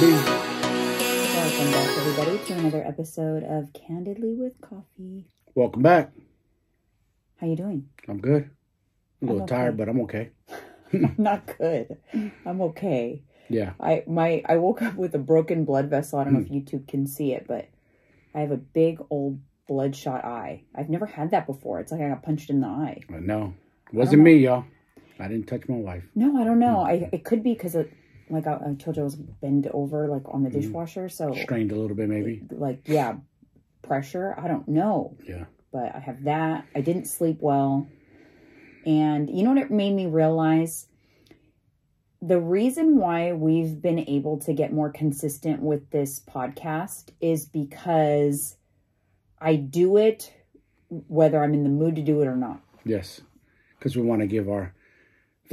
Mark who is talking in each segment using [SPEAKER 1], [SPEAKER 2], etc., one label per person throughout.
[SPEAKER 1] be.
[SPEAKER 2] Welcome back, everybody, to another episode of Candidly with Coffee.
[SPEAKER 1] Welcome back.
[SPEAKER 2] How you doing?
[SPEAKER 1] I'm good. I'm a little
[SPEAKER 2] okay.
[SPEAKER 1] tired, but I'm okay.
[SPEAKER 2] I'm not good. I'm okay.
[SPEAKER 1] Yeah.
[SPEAKER 2] I woke up with a broken blood vessel. I don't know if YouTube can see it, but I have a big old bloodshot eye. I've never had that before. It's like I got punched in the eye.
[SPEAKER 1] I know. It wasn't me, y'all. I didn't touch my wife.
[SPEAKER 2] No, I don't know. It could be because like I told you, I was bent over like on the dishwasher, so
[SPEAKER 1] Strained a little bit, maybe.
[SPEAKER 2] Like pressure. I don't know.
[SPEAKER 1] Yeah.
[SPEAKER 2] But I have that. I didn't sleep well, and you know what it made me realize? The reason why we've been able to get more consistent with this podcast is because I do it whether I'm in the mood to do it or not.
[SPEAKER 1] Yes. Because we want to give our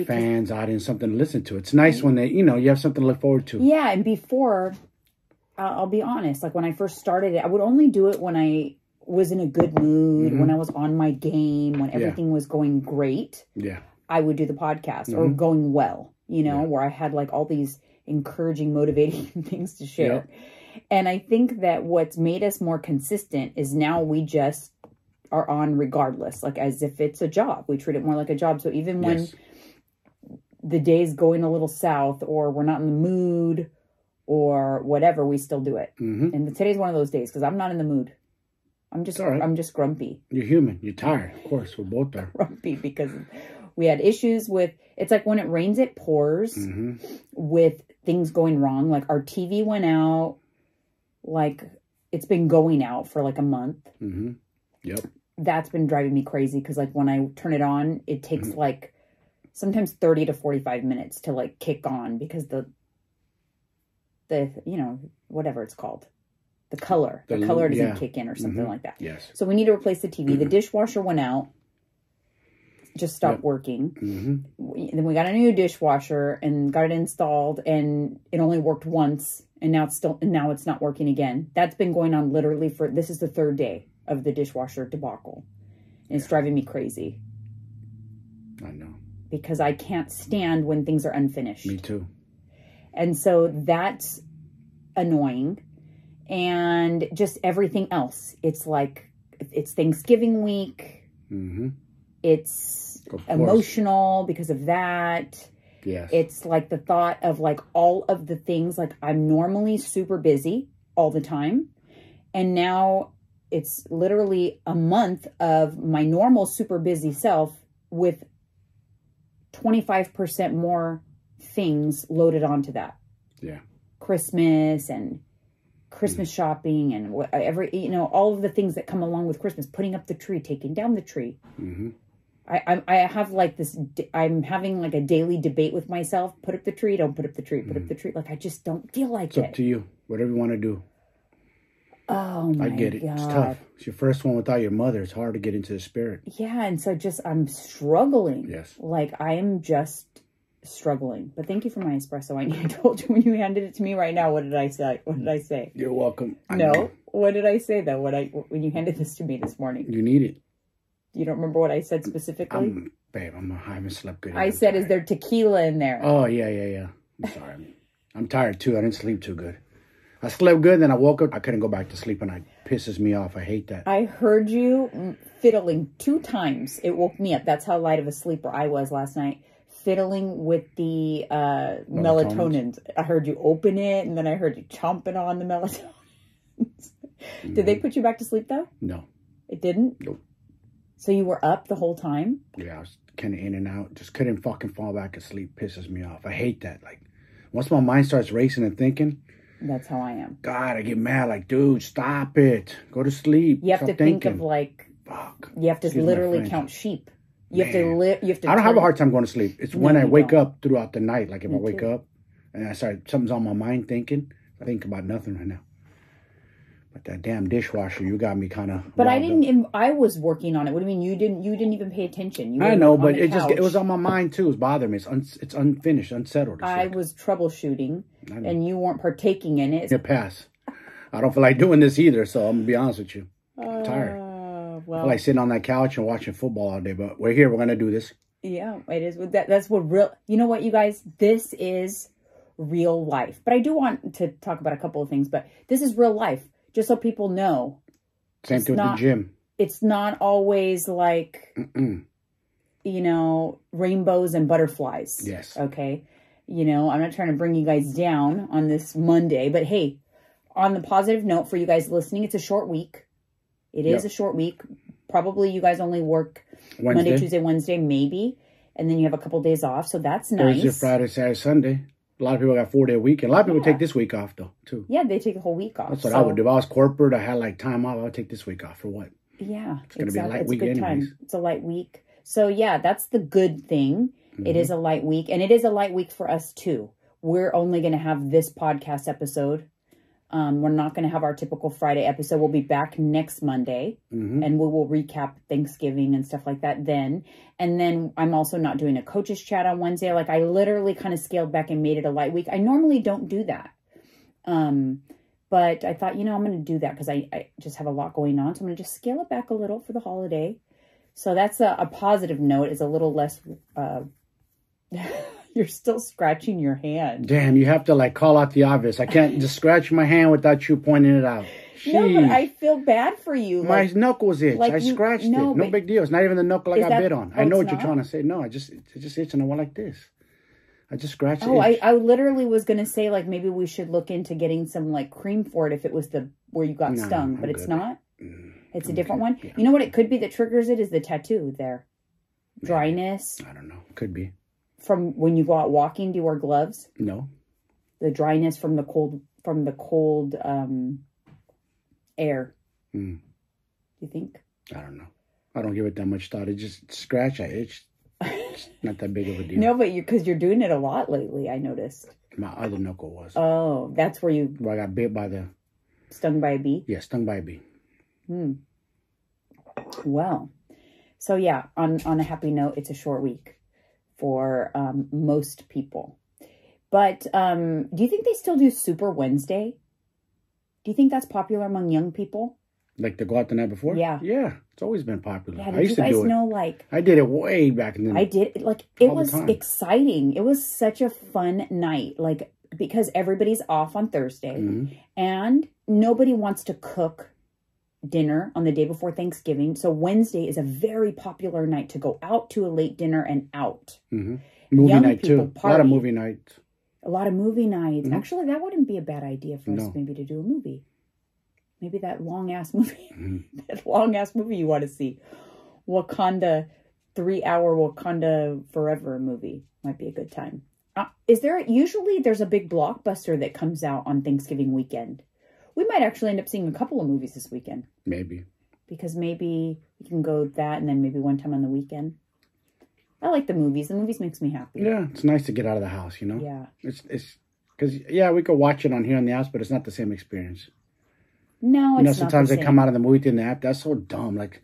[SPEAKER 1] fans, audience, something to listen to. It's nice when they, you have something to look forward to.
[SPEAKER 2] Yeah, and before, I'll be honest, like when I first started it, I would only do it when I was in a good mood, when I was on my game, when everything was going great.
[SPEAKER 1] Yeah.
[SPEAKER 2] I would do the podcast or going well, where I had like all these encouraging, motivating things to share. Yep. And I think that what's made us more consistent is now we just are on regardless, like as if it's a job. We treat it more like a job. So even when the day's going a little south or we're not in the mood or whatever, we still do it. And today's one of those days because I'm not in the mood. I'm just grumpy.
[SPEAKER 1] You're human. You're tired. Of course, we're both there.
[SPEAKER 2] Grumpy because we had issues with, it's like when it rains, it pours with things going wrong. Like our TV went out, like it's been going out for like a month.
[SPEAKER 1] Yep.
[SPEAKER 2] That's been driving me crazy because like when I turn it on, it takes like sometimes 30 to 45 minutes to like kick on because the whatever it's called. The color doesn't kick in or something like that.
[SPEAKER 1] Yes.
[SPEAKER 2] So we need to replace the TV. The dishwasher went out, just stopped working. Then we got a new dishwasher and got it installed, and it only worked once, and now it's not working again. That's been going on literally this is the third day of the dishwasher debacle, and it's driving me crazy.
[SPEAKER 1] I know. Because
[SPEAKER 2] I can't stand when things are unfinished.
[SPEAKER 1] Me too. And
[SPEAKER 2] so that's annoying. And just everything else. It's like, it's Thanksgiving week. It's emotional because of that.
[SPEAKER 1] Yes.
[SPEAKER 2] It's like the thought of like all of the things, like I'm normally super busy all the time. And now it's literally a month of my normal super busy self with 25% more things loaded onto that.
[SPEAKER 1] Yeah.
[SPEAKER 2] Christmas and Christmas shopping and all of the things that come along with Christmas, putting up the tree, taking down the tree. I have like this, I'm having like a daily debate with myself. Put up the tree, don't put up the tree, put up the tree. Like, I just don't feel like it.
[SPEAKER 1] It's up to you. Whatever you want to do.
[SPEAKER 2] Oh my God.
[SPEAKER 1] I get it. It's tough. It's your first one without your mother. It's hard to get into the spirit.
[SPEAKER 2] Yeah. And so I'm struggling.
[SPEAKER 1] Yes.
[SPEAKER 2] Like I am just struggling. But thank you for my espresso. I told you when you handed it to me right now. What did I say? You're
[SPEAKER 1] welcome.
[SPEAKER 2] What did I say though? When you handed this to me this morning?
[SPEAKER 1] You need it.
[SPEAKER 2] You don't remember what I said specifically?
[SPEAKER 1] I haven't slept good.
[SPEAKER 2] I said, is there tequila in there?
[SPEAKER 1] Oh yeah. I'm sorry. I'm tired too. I didn't sleep too good. I slept good, then I woke up. I couldn't go back to sleep, and it pisses me off. I hate that.
[SPEAKER 2] I heard you fiddling 2 times. It woke me up. That's how light of a sleeper I was last night. Fiddling with the melatonin. I heard you open it, and then I heard you chomping on the melatonin. Did they put you back to sleep, though?
[SPEAKER 1] No.
[SPEAKER 2] It didn't?
[SPEAKER 1] Nope.
[SPEAKER 2] So you were up the whole time?
[SPEAKER 1] Yeah, I was kind of in and out. Just couldn't fucking fall back asleep. Pisses me off. I hate that. Like, once my mind starts racing and thinking...
[SPEAKER 2] That's how I am.
[SPEAKER 1] God, I get mad. Like, dude, stop it. Go to sleep.
[SPEAKER 2] You have to think of like...
[SPEAKER 1] Fuck.
[SPEAKER 2] You have to literally count sheep. You have to
[SPEAKER 1] I don't have a hard time going to sleep. It's when I wake up throughout the night. Like if I wake up and something's on my mind thinking, I think about nothing right now. But that damn dishwasher, you got me kind of...
[SPEAKER 2] But I didn't... I was working on it. What do you mean? You didn't even pay attention.
[SPEAKER 1] I know, but it was on my mind too. It's bothering me. It's unfinished, unsettled.
[SPEAKER 2] I was troubleshooting, and you weren't partaking in it.
[SPEAKER 1] It passed. I don't feel like doing this either, so I'm going to be honest with you. I'm tired. Well, I feel like sitting on that couch and watching football all day, but we're here. We're going to do this.
[SPEAKER 2] Yeah, it is. That's what real... You know what, you guys? This is real life. But I do want to talk about a couple of things, but this is real life. Just so people know.
[SPEAKER 1] Same thing with the gym.
[SPEAKER 2] It's not always like, rainbows and butterflies.
[SPEAKER 1] Yes.
[SPEAKER 2] Okay. I'm not trying to bring you guys down on this Monday, but hey, on the positive note for you guys listening, it's a short week. It is a short week. Probably you guys only work Monday, Tuesday, Wednesday, maybe. And then you have a couple days off. So that's nice.
[SPEAKER 1] Thursday, Friday, Saturday, Sunday. A lot of people got 4-day weekend. A lot of people take this week off, though, too.
[SPEAKER 2] Yeah, they take a whole week off.
[SPEAKER 1] That's what I would do. If I was corporate, I had like time off, I would take this week off. For what?
[SPEAKER 2] Yeah.
[SPEAKER 1] It's going to be a light week
[SPEAKER 2] anyways.
[SPEAKER 1] time.
[SPEAKER 2] It's a light week. So, yeah, that's the good thing. It is a light week. And it is a light week for us, too. We're only going to have this podcast episode. We're not going to have our typical Friday episode. We'll be back next Monday. And we will recap Thanksgiving and stuff like that then. And then I'm also not doing a coach's chat on Wednesday. Like, I literally kind of scaled back and made it a light week. I normally don't do that. But I thought, I'm going to do that because I just have a lot going on. So I'm going to just scale it back a little for the holiday. So that's a positive note. It's a little less... You're still scratching your hand. Damn,
[SPEAKER 1] you have to like call out the obvious. I can't just scratch my hand without you pointing it out. Jeez.
[SPEAKER 2] No, but I feel bad for you.
[SPEAKER 1] My knuckles itch. I scratched it. No big deal. It's not even the knuckle I got bit on. I know what you're trying to say. No, it just itching a one like this. I just scratched it.
[SPEAKER 2] Oh, I literally was going to say like maybe we should look into getting some like cream for it if it was where you got stung. But it's not. It's a different one. Yeah. You know what it could be that triggers it is the tattoo there. Dryness.
[SPEAKER 1] I don't know. Could be.
[SPEAKER 2] From when you go out walking, do you wear gloves?
[SPEAKER 1] No.
[SPEAKER 2] The dryness from the cold air. Do you think?
[SPEAKER 1] I don't know. I don't give it that much thought. It just scratch. I itch. It's not that big of a deal.
[SPEAKER 2] No, but because you're doing it a lot lately, I noticed.
[SPEAKER 1] My other knuckle was.
[SPEAKER 2] Oh, that's where
[SPEAKER 1] I got bit by the...
[SPEAKER 2] Stung by a bee?
[SPEAKER 1] Yeah, stung by a bee.
[SPEAKER 2] Well, so yeah, on a happy note, it's a short week for most people. But do you think they still do Super Wednesday? Do you think that's popular among young people?
[SPEAKER 1] Like to go out the night before?
[SPEAKER 2] Yeah.
[SPEAKER 1] Yeah, it's always been popular.
[SPEAKER 2] Yeah, did you guys know, like...
[SPEAKER 1] I did it way back in the...
[SPEAKER 2] I did, like, it was exciting. It was such a fun night, like, because everybody's off on Thursday, and nobody wants to cook dinner on the day before Thanksgiving. So Wednesday is a very popular night to go out to a late dinner and out.
[SPEAKER 1] Movie night, too. Party. A lot of movie nights.
[SPEAKER 2] A lot of movie nights. Actually, that wouldn't be a bad idea for us maybe to do a movie. Maybe that long-ass movie. That long-ass movie you want to see. Wakanda, 3-hour Wakanda Forever movie. Might be a good time. Usually there's a big blockbuster that comes out on Thanksgiving weekend. We might actually end up seeing a couple of movies this weekend. Maybe. Because maybe we can go that and then maybe one time on the weekend. I like the movies. The movies makes me happy. Yeah, it's nice to get out of the house, you know? Yeah. It's because, we could watch it on here on the house, but it's not the same experience. No, it's not sometimes they come out of the movie in the app. That's so dumb. Like,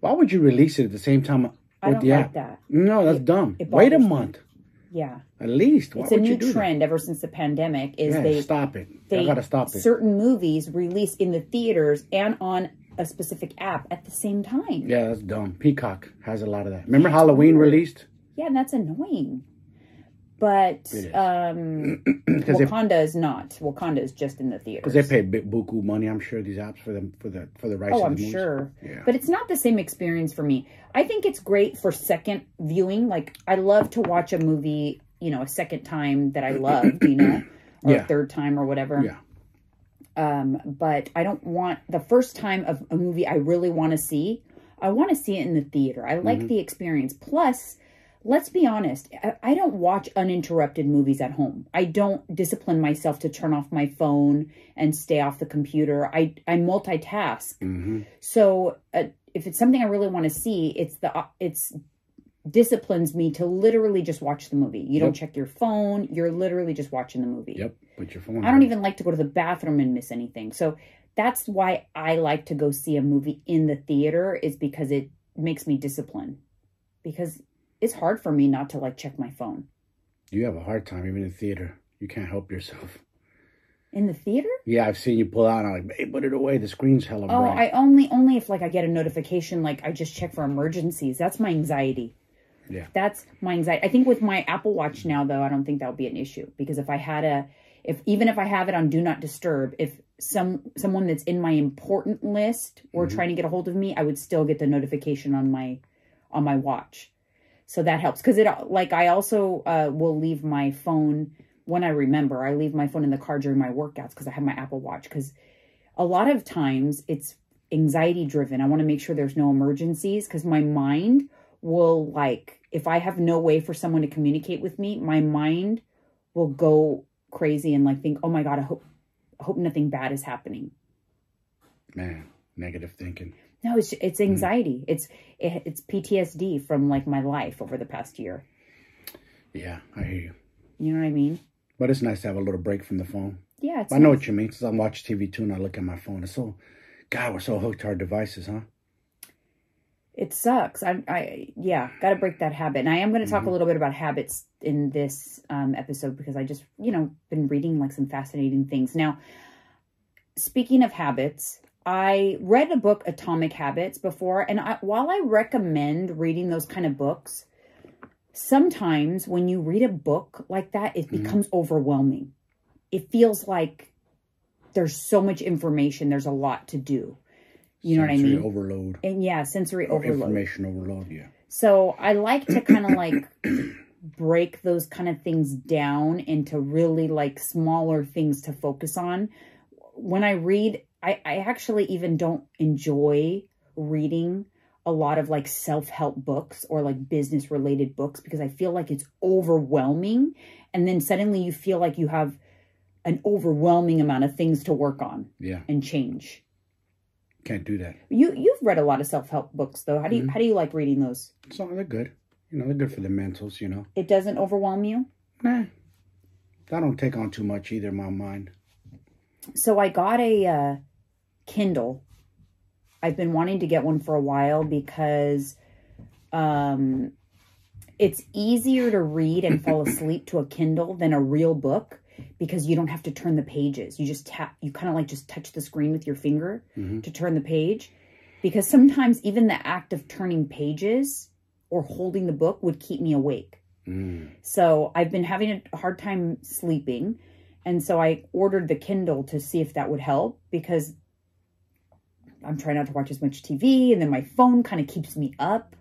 [SPEAKER 2] why would you release it at the same time with the app? I don't like that. No, that's dumb. Wait a month. Yeah. At least. It's a new trend ever since the pandemic is they stop it. They gotta stop it. Certain movies release in the theaters and on a specific app at the same time. Yeah, that's dumb. Peacock has a lot of that. Remember Halloween released? Yeah, and that's annoying. But Wakanda is not. Wakanda is just in the theaters. Because they pay buku money, I'm sure, these apps for the rights. Oh, I'm sure. Yeah. But it's not the same experience for me. I think it's great for second viewing. Like, I love to watch a movie, a second time that I loved, or a third time or whatever. Yeah. But I don't want the first time of a movie I really want to see. I want to see it in the theater. I like the experience. Plus, let's be honest, I don't watch uninterrupted movies at home. I don't discipline myself to turn off my phone and stay off the computer. I multitask. So if it's something I really want to see, it's disciplines me to literally just watch the movie. You don't check your phone. You're literally just watching the movie. Yep. Put your phone. I don't even like to go to the bathroom and miss anything. So that's why I like to go see a movie in the theater, is because it makes me disciplined. Because it's hard for me not to check my phone. You have a hard time even in the theater. You can't help yourself. In the theater? Yeah, I've seen you pull out and I'm like, hey, put it away. The screen's hella bright. I only if I get a notification, I just check for emergencies. That's my anxiety.
[SPEAKER 1] Yeah.
[SPEAKER 2] That's my anxiety. I think with my Apple Watch now, though, I don't think that would be an issue. Because if I had even if I have it on Do Not Disturb, if someone that's in my important list were trying to get a hold of me, I would still get the notification on my watch. So that helps. Because I also will leave my phone, when I remember, I leave my phone in the car during my workouts because I have my Apple Watch. Because a lot of times it's anxiety driven. I want to make sure there's no emergencies because my mind will, like, if I have no way for someone to communicate with me, my mind will go crazy and like think, oh my God, I hope nothing bad is happening.
[SPEAKER 1] Man, negative thinking.
[SPEAKER 2] No, it's anxiety. It's PTSD from like my life over the past year.
[SPEAKER 1] Yeah, I hear you.
[SPEAKER 2] You know what I mean?
[SPEAKER 1] But it's nice to have a little break from the phone.
[SPEAKER 2] Yeah,
[SPEAKER 1] I know what you mean. Since I watch TV too and I look at my phone, it's so, God, we're so hooked to our devices, huh?
[SPEAKER 2] It sucks. Got to break that habit. And I am going to talk a little bit about habits in this episode because I just, been reading like some fascinating things. Now, speaking of habits, I read a book, Atomic Habits, before. And while I recommend reading those kind of books, sometimes when you read a book like that, it becomes overwhelming. It feels like there's so much information. There's a lot to do. You know what I mean?
[SPEAKER 1] Sensory overload.
[SPEAKER 2] And sensory overload.
[SPEAKER 1] Information overload, yeah.
[SPEAKER 2] So I like to kind of like break those kind of things down into really like smaller things to focus on. When I read, I actually even don't enjoy reading a lot of like self-help books or like business related books because I feel like it's overwhelming. And then suddenly you feel like you have an overwhelming amount of things to work on and change.
[SPEAKER 1] Can't do that.
[SPEAKER 2] You've read a lot of self-help books though. How do you like reading those?
[SPEAKER 1] So they're good. They're good for the mentals,
[SPEAKER 2] It doesn't overwhelm you?
[SPEAKER 1] Nah. I don't take on too much either in my mind.
[SPEAKER 2] So I got a Kindle. I've been wanting to get one for a while because it's easier to read and fall asleep to a Kindle than a real book. Because you don't have to turn the pages. You just tap, you kind of like just touch the screen with your finger to turn the page. Because sometimes even the act of turning pages or holding the book would keep me awake. So I've been having a hard time sleeping. And so I ordered the Kindle to see if that would help. Because I'm trying not to watch as much TV. And then my phone kind of keeps me up.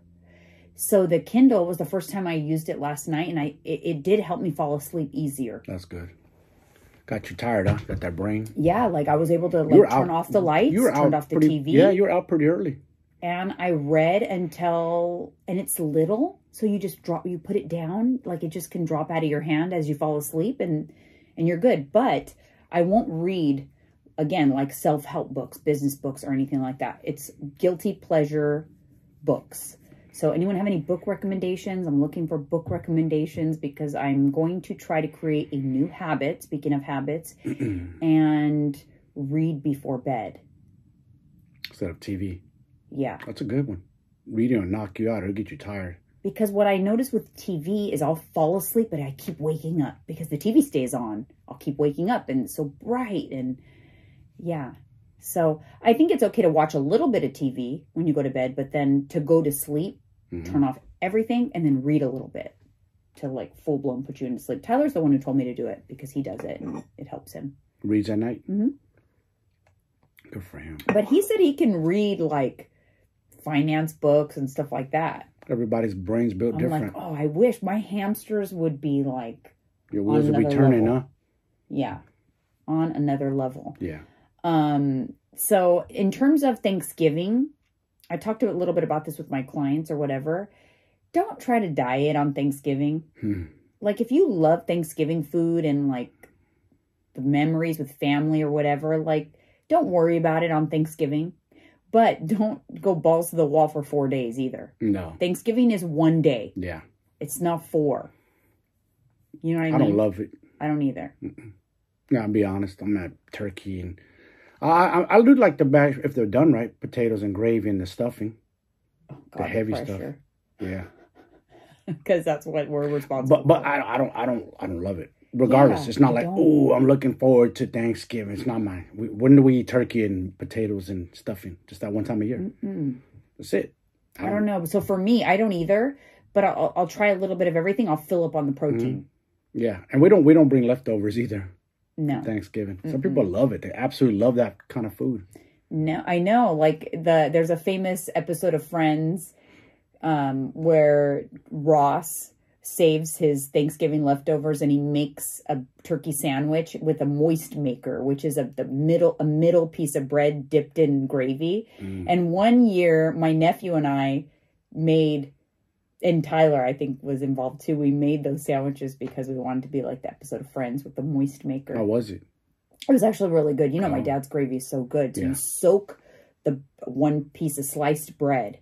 [SPEAKER 2] So the Kindle was the first time I used it last night. And it did help me fall asleep easier.
[SPEAKER 1] That's good. Got you tired, huh? Got that brain?
[SPEAKER 2] Yeah, like I was able to like turn off the lights, turned off the TV.
[SPEAKER 1] Yeah, you were out pretty early.
[SPEAKER 2] And I read and it's little, so you just you put it down, like it just can drop out of your hand as you fall asleep and you're good. But I won't read, again, like self-help books, business books, or anything like that. It's guilty pleasure books. So anyone have any book recommendations? I'm looking for book recommendations because I'm going to try to create a new habit, speaking of habits, and read before bed.
[SPEAKER 1] Instead of TV.
[SPEAKER 2] Yeah.
[SPEAKER 1] That's a good one. Reading will knock you out. It'll get you tired.
[SPEAKER 2] Because what I notice with TV is I'll fall asleep, but I keep waking up because the TV stays on. I'll keep waking up and it's so bright and yeah. So I think it's okay to watch a little bit of TV when you go to bed, but then to go to sleep, turn off everything and then read a little bit to like full blown put you into sleep. Tyler's the one who told me to do it because he does it and it helps him.
[SPEAKER 1] Reads at night? Good for him.
[SPEAKER 2] But he said he can read like finance books and stuff like that.
[SPEAKER 1] Everybody's brain's built different.
[SPEAKER 2] I'm like, oh, I wish my hamsters would be like
[SPEAKER 1] your wheels would be turning, huh?
[SPEAKER 2] Yeah. On another level.
[SPEAKER 1] Yeah.
[SPEAKER 2] So in terms of Thanksgiving, I talked a little bit about this with my clients or whatever. Don't try to diet on Thanksgiving. Like if you love Thanksgiving food and like the memories with family or whatever, like don't worry about it on Thanksgiving. But don't go balls to the wall for 4 days either.
[SPEAKER 1] No.
[SPEAKER 2] Thanksgiving is 1 day.
[SPEAKER 1] Yeah.
[SPEAKER 2] It's not 4. You know what I mean?
[SPEAKER 1] I don't love it.
[SPEAKER 2] I don't either.
[SPEAKER 1] Yeah, I'll be honest. I'm not turkey and... I do like the bash if they're done right. Potatoes and gravy and the stuffing.
[SPEAKER 2] Oh, God,
[SPEAKER 1] the heavy stuff. Yeah.
[SPEAKER 2] Because that's what we're responsible for.
[SPEAKER 1] But I don't love it. Regardless, it's not like, oh, I'm looking forward to Thanksgiving. It's not mine. When do we eat turkey and potatoes and stuffing? Just that one time a year. That's it.
[SPEAKER 2] I don't know. So for me, I don't either. but I'll try a little bit of everything. I'll fill up on the protein.
[SPEAKER 1] Yeah, and we don't bring leftovers either.
[SPEAKER 2] No.
[SPEAKER 1] Thanksgiving. Some people love it. They absolutely love that kind of food.
[SPEAKER 2] No, I know. Like there's a famous episode of Friends where Ross saves his Thanksgiving leftovers and he makes a turkey sandwich with a moist maker, which is a middle piece of bread dipped in gravy. And one year, my nephew and I made, and Tyler, I think, was involved too. We made those sandwiches because we wanted to be like the episode of Friends with the moist maker.
[SPEAKER 1] How was it?
[SPEAKER 2] It was actually really good. You know, my dad's gravy is so good. So you soak the one piece of sliced bread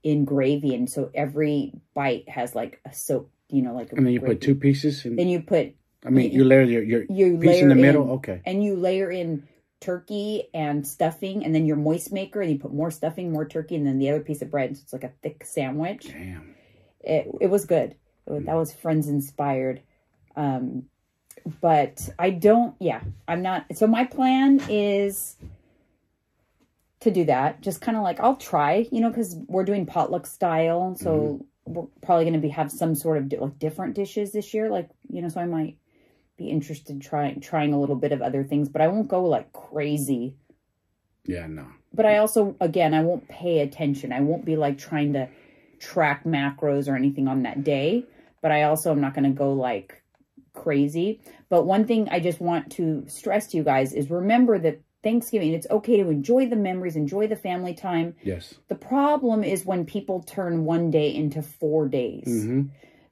[SPEAKER 2] in gravy. And so every bite has like a soak, you know, like a
[SPEAKER 1] And then you
[SPEAKER 2] gravy.
[SPEAKER 1] put 2 pieces.
[SPEAKER 2] Then you put...
[SPEAKER 1] I mean, you layer your piece in the middle? Okay.
[SPEAKER 2] And you layer in turkey and stuffing, and then your moist maker, and you put more stuffing, more turkey, and then the other piece of bread. So it's like a thick sandwich.
[SPEAKER 1] Damn.
[SPEAKER 2] It was good. That was Friends inspired. But I don't, I'm not. So my plan is to do that. Just kind of like, I'll try, you know, because we're doing potluck style. So we're probably going to have some sort of like different dishes this year. Like, you know, so I might be interested in trying a little bit of other things, but I won't go like crazy.
[SPEAKER 1] Yeah, no.
[SPEAKER 2] But I also, again, I won't pay attention. I won't be like trying to track macros or anything on that day. But I also am not going to go like crazy. But one thing I just want to stress to you guys is remember that Thanksgiving, it's okay to enjoy the memories, enjoy the family time.
[SPEAKER 1] Yes.
[SPEAKER 2] The problem is when people turn one day into 4 days.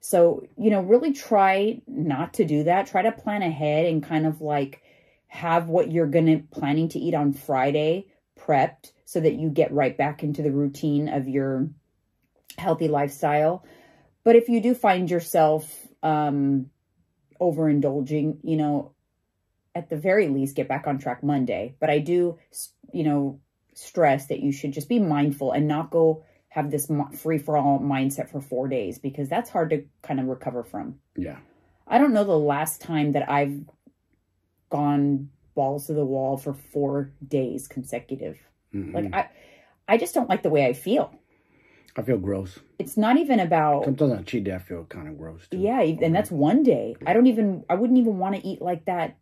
[SPEAKER 2] So, you know, really try not to do that. Try to plan ahead and kind of like have what you're planning to eat on Friday prepped so that you get right back into the routine of your healthy lifestyle. But if you do find yourself overindulging, you know, at the very least, get back on track Monday. But I do, you know, stress that you should just be mindful and not go have this free-for-all mindset for 4 days, because that's hard to kind of recover from.
[SPEAKER 1] Yeah.
[SPEAKER 2] I don't know the last time that I've gone balls to the wall for 4 days consecutive. Like, I just don't like the way I feel.
[SPEAKER 1] I feel gross.
[SPEAKER 2] It's not even about...
[SPEAKER 1] Sometimes on a cheat day, I feel kind of gross, too.
[SPEAKER 2] Yeah, and that's one day. I wouldn't even want to eat like that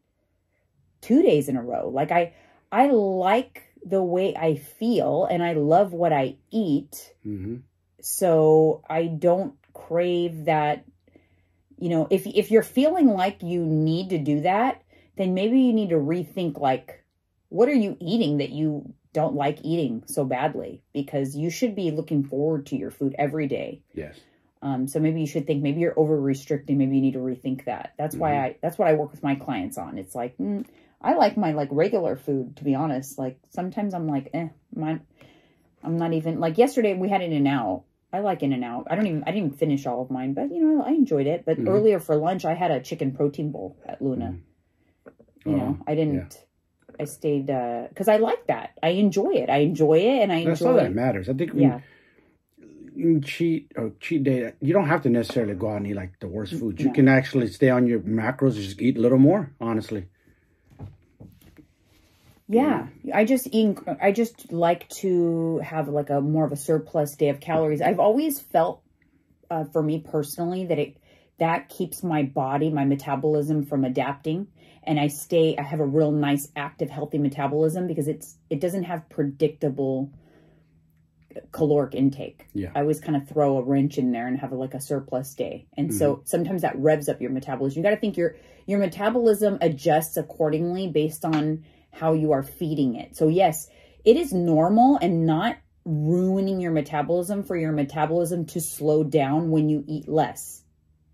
[SPEAKER 2] 2 days in a row. Like, I like the way I feel, and I love what I eat. So I don't crave that, you know, if you're feeling like you need to do that, then maybe you need to rethink, like, what are you eating that you don't like eating so badly? Because you should be looking forward to your food every day.
[SPEAKER 1] Yes.
[SPEAKER 2] So maybe you should think, maybe you're over restricting. Maybe you need to rethink that. That's why that's what I work with my clients on. It's like, I like my like regular food, to be honest. Like sometimes I'm like, I'm not even, like yesterday we had In-N-Out. I like In-N-Out. I didn't even finish all of mine, but you know, I enjoyed it. But earlier for lunch, I had a chicken protein bowl at Luna. You know, I didn't, I stayed, cause I like that. I enjoy it. And
[SPEAKER 1] That's all that matters. I think when cheat day, you don't have to necessarily go out and eat like the worst food. You can actually stay on your macros and just eat a little more, honestly.
[SPEAKER 2] Yeah, I just like to have like a more of a surplus day of calories. I've always felt, for me personally, that keeps my body, my metabolism from adapting, and I have a real nice, active, healthy metabolism because it doesn't have predictable caloric intake.
[SPEAKER 1] Yeah,
[SPEAKER 2] I always kind of throw a wrench in there and have like a surplus day, and so sometimes that revs up your metabolism. You got to think your metabolism adjusts accordingly based on how you are feeding it. So yes, it is normal and not ruining your metabolism for your metabolism to slow down when you eat less.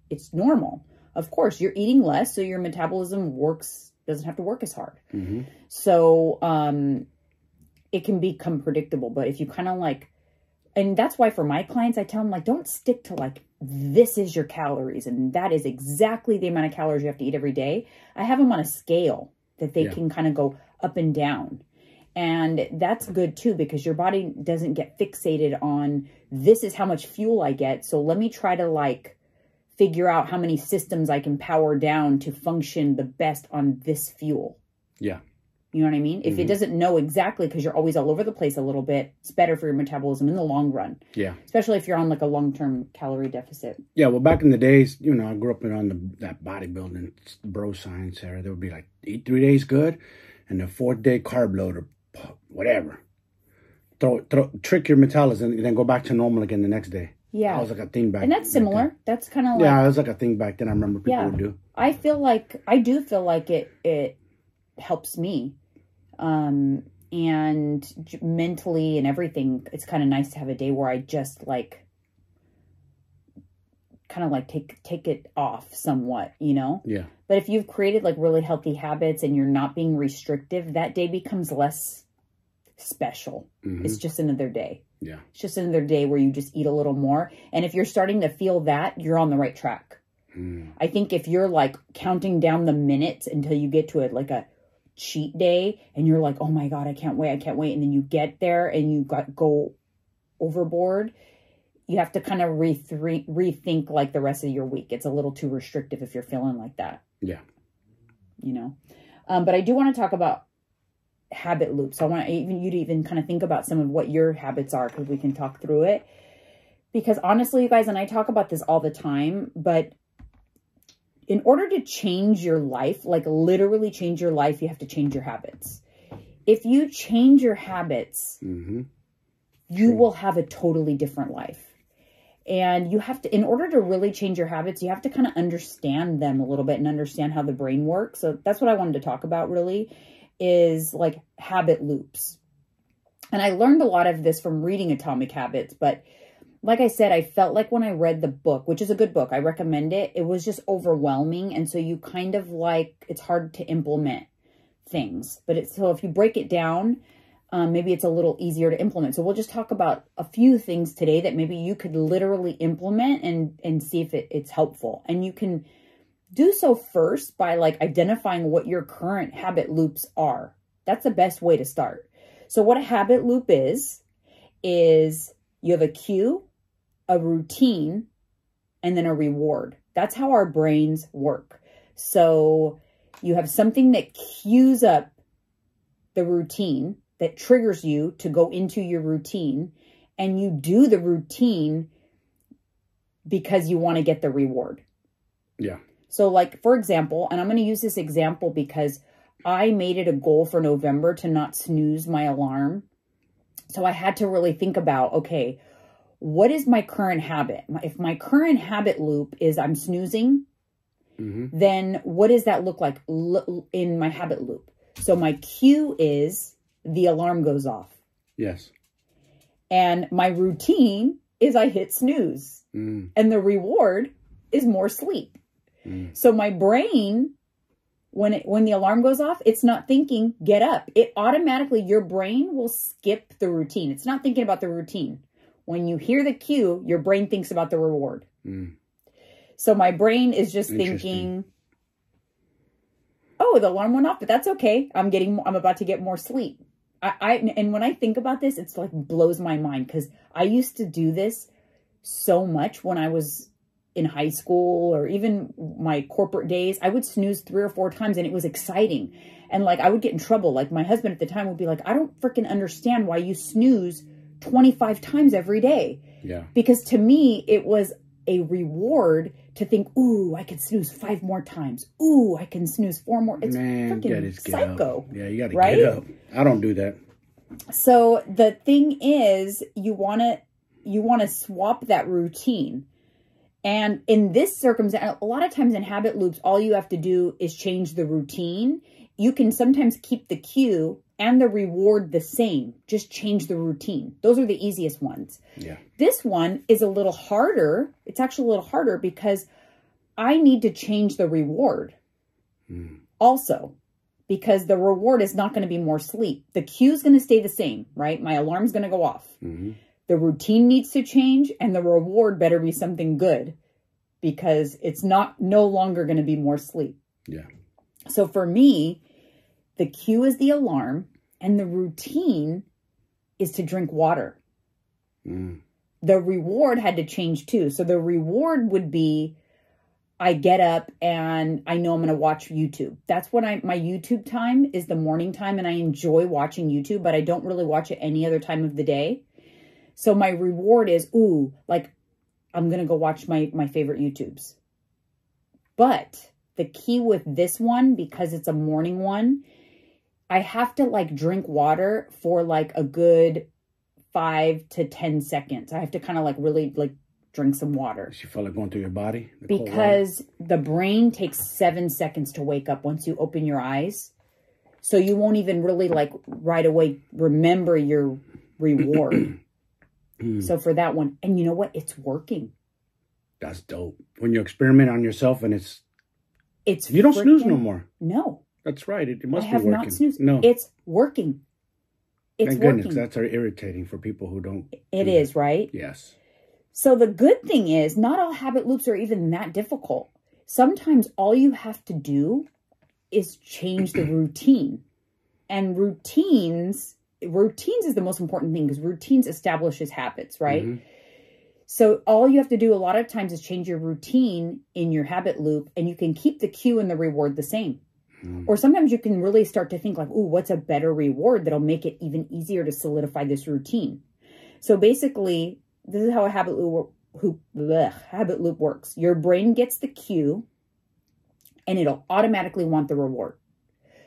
[SPEAKER 2] It's normal. Of course, you're eating less, so your metabolism doesn't have to work as hard. So it can become predictable. But if you kind of like, and that's why for my clients, I tell them like, don't stick to like, this is your calories and that is exactly the amount of calories you have to eat every day. I have them on a scale that they can kind of go up and down. And that's good too, because your body doesn't get fixated on, this is how much fuel I get, so let me try to like figure out how many systems I can power down to function the best on this fuel.
[SPEAKER 1] Yeah.
[SPEAKER 2] You know what I mean? If it doesn't know exactly, because you're always all over the place a little bit, it's better for your metabolism in the long run.
[SPEAKER 1] Yeah.
[SPEAKER 2] Especially if you're on like a long-term calorie deficit.
[SPEAKER 1] Yeah, well, back in the days, you know, I grew up on that bodybuilding bro science era. There would be like, eat 3 days good, and the 4th day carb load or whatever. Trick your metabolism and then go back to normal again the next day.
[SPEAKER 2] Yeah.
[SPEAKER 1] That was like a thing back then.
[SPEAKER 2] And that's similar. That's kind of like...
[SPEAKER 1] Yeah, it was like a thing back then I remember people would do.
[SPEAKER 2] I do feel like it helps me. And mentally and everything, it's kind of nice to have a day where I just like kind of like take it off somewhat, you know?
[SPEAKER 1] Yeah.
[SPEAKER 2] But if you've created like really healthy habits and you're not being restrictive, that day becomes less special. It's just another day.
[SPEAKER 1] Yeah.
[SPEAKER 2] It's just another day where you just eat a little more. And if you're starting to feel that, you're on the right track. I think if you're like counting down the minutes until you get to like a cheat day and you're like, oh my God, I can't wait. And then you get there and you go overboard, you have to kind of rethink like the rest of your week. It's a little too restrictive if you're feeling like that.
[SPEAKER 1] Yeah.
[SPEAKER 2] You know? But I do want to talk about habit loops. I want you to even kind of think about some of what your habits are, because we can talk through it. Because honestly, you guys, and I talk about this all the time, but in order to change your life, like literally change your life, you have to change your habits. If you change your habits, you will have a totally different life. And you have to, in order to really change your habits, you have to kind of understand them a little bit and understand how the brain works. So that's what I wanted to talk about really, is like habit loops. And I learned a lot of this from reading Atomic Habits, but like I said, I felt like when I read the book, which is a good book, I recommend it, it was just overwhelming. And so you kind of like, it's hard to implement things. But so if you break it down, maybe it's a little easier to implement. So we'll just talk about a few things today that maybe you could literally implement and see if it's helpful. And you can do so first by like identifying what your current habit loops are. That's the best way to start. So what a habit loop is you have a cue, a routine, and then a reward. That's how our brains work. So you have something that cues up the routine, that triggers you to go into your routine, and you do the routine because you want to get the reward.
[SPEAKER 1] Yeah.
[SPEAKER 2] So like, for example, and I'm going to use this example because I made it a goal for November to not snooze my alarm. So I had to really think about, okay, what is my current habit? If my current habit loop is I'm snoozing, then what does that look like in my habit loop? So my cue is the alarm goes off.
[SPEAKER 1] Yes.
[SPEAKER 2] And my routine is I hit snooze. And the reward is more sleep. So my brain, when the alarm goes off, it's not thinking, get up. It automatically, your brain will skip the routine. It's not thinking about the routine. When you hear the cue, your brain thinks about the reward. So my brain is just thinking, oh, the alarm went off, but that's okay. I'm about to get more sleep. And when I think about this, it's like blows my mind, because I used to do this so much when I was in high school or even my corporate days. I would snooze 3 or 4 times and it was exciting. And like, I would get in trouble. Like my husband at the time would be like, I don't freaking understand why you snooze 25 times every day.
[SPEAKER 1] Yeah.
[SPEAKER 2] Because to me, it was a reward to think, ooh, I can snooze 5 more times. Ooh, I can snooze 4 more. It's freaking psycho.
[SPEAKER 1] Yeah, you got to
[SPEAKER 2] right?
[SPEAKER 1] get up. I don't do that.
[SPEAKER 2] So the thing is, you want to swap that routine. And in this circumstance, a lot of times in habit loops, all you have to do is change the routine. You can sometimes keep the cue and the reward the same. Just change the routine. Those are the easiest ones.
[SPEAKER 1] Yeah.
[SPEAKER 2] This one is a little harder. It's actually a little harder because I need to change the reward also, because the reward is not going to be more sleep. The cue is going to stay the same, right? My alarm's going to go off. The routine needs to change, and the reward better be something good, because it's no longer going to be more sleep.
[SPEAKER 1] Yeah.
[SPEAKER 2] So for me, the cue is the alarm, and the routine is to drink water. The reward had to change too. So the reward would be, I get up and I know I'm going to watch YouTube. That's when my YouTube time is the morning time, and I enjoy watching YouTube, but I don't really watch it any other time of the day. So my reward is, like I'm going to go watch my favorite YouTubes. But the key with this one, because it's a morning one, I have to like drink water for like a good 5 to 10 seconds. I have to kind of like really like drink some water.
[SPEAKER 1] You feel like going through your body?
[SPEAKER 2] Because the brain takes 7 seconds to wake up once you open your eyes. So you won't even really like right away remember your reward. So for that one, and you know what? It's working.
[SPEAKER 1] That's dope. When you experiment on yourself and it's you don't
[SPEAKER 2] freaking,
[SPEAKER 1] snooze no more.
[SPEAKER 2] No.
[SPEAKER 1] That's right. It must
[SPEAKER 2] I
[SPEAKER 1] be
[SPEAKER 2] have
[SPEAKER 1] working.
[SPEAKER 2] not snoozed.
[SPEAKER 1] No.
[SPEAKER 2] It's working. It's
[SPEAKER 1] Thank
[SPEAKER 2] working.
[SPEAKER 1] goodness. That's very irritating for people who don't.
[SPEAKER 2] It is, right?
[SPEAKER 1] Yes.
[SPEAKER 2] So the good thing is not all habit loops are even that difficult. Sometimes all you have to do is change the routine. And routines is the most important thing, because routines establishes habits, right? Mm-hmm. So all you have to do a lot of times is change your routine in your habit loop, and you can keep the cue and the reward the same. Or sometimes you can really start to think like, what's a better reward that'll make it even easier to solidify this routine? So basically, this is how a habit loop works. Your brain gets the cue and it'll automatically want the reward.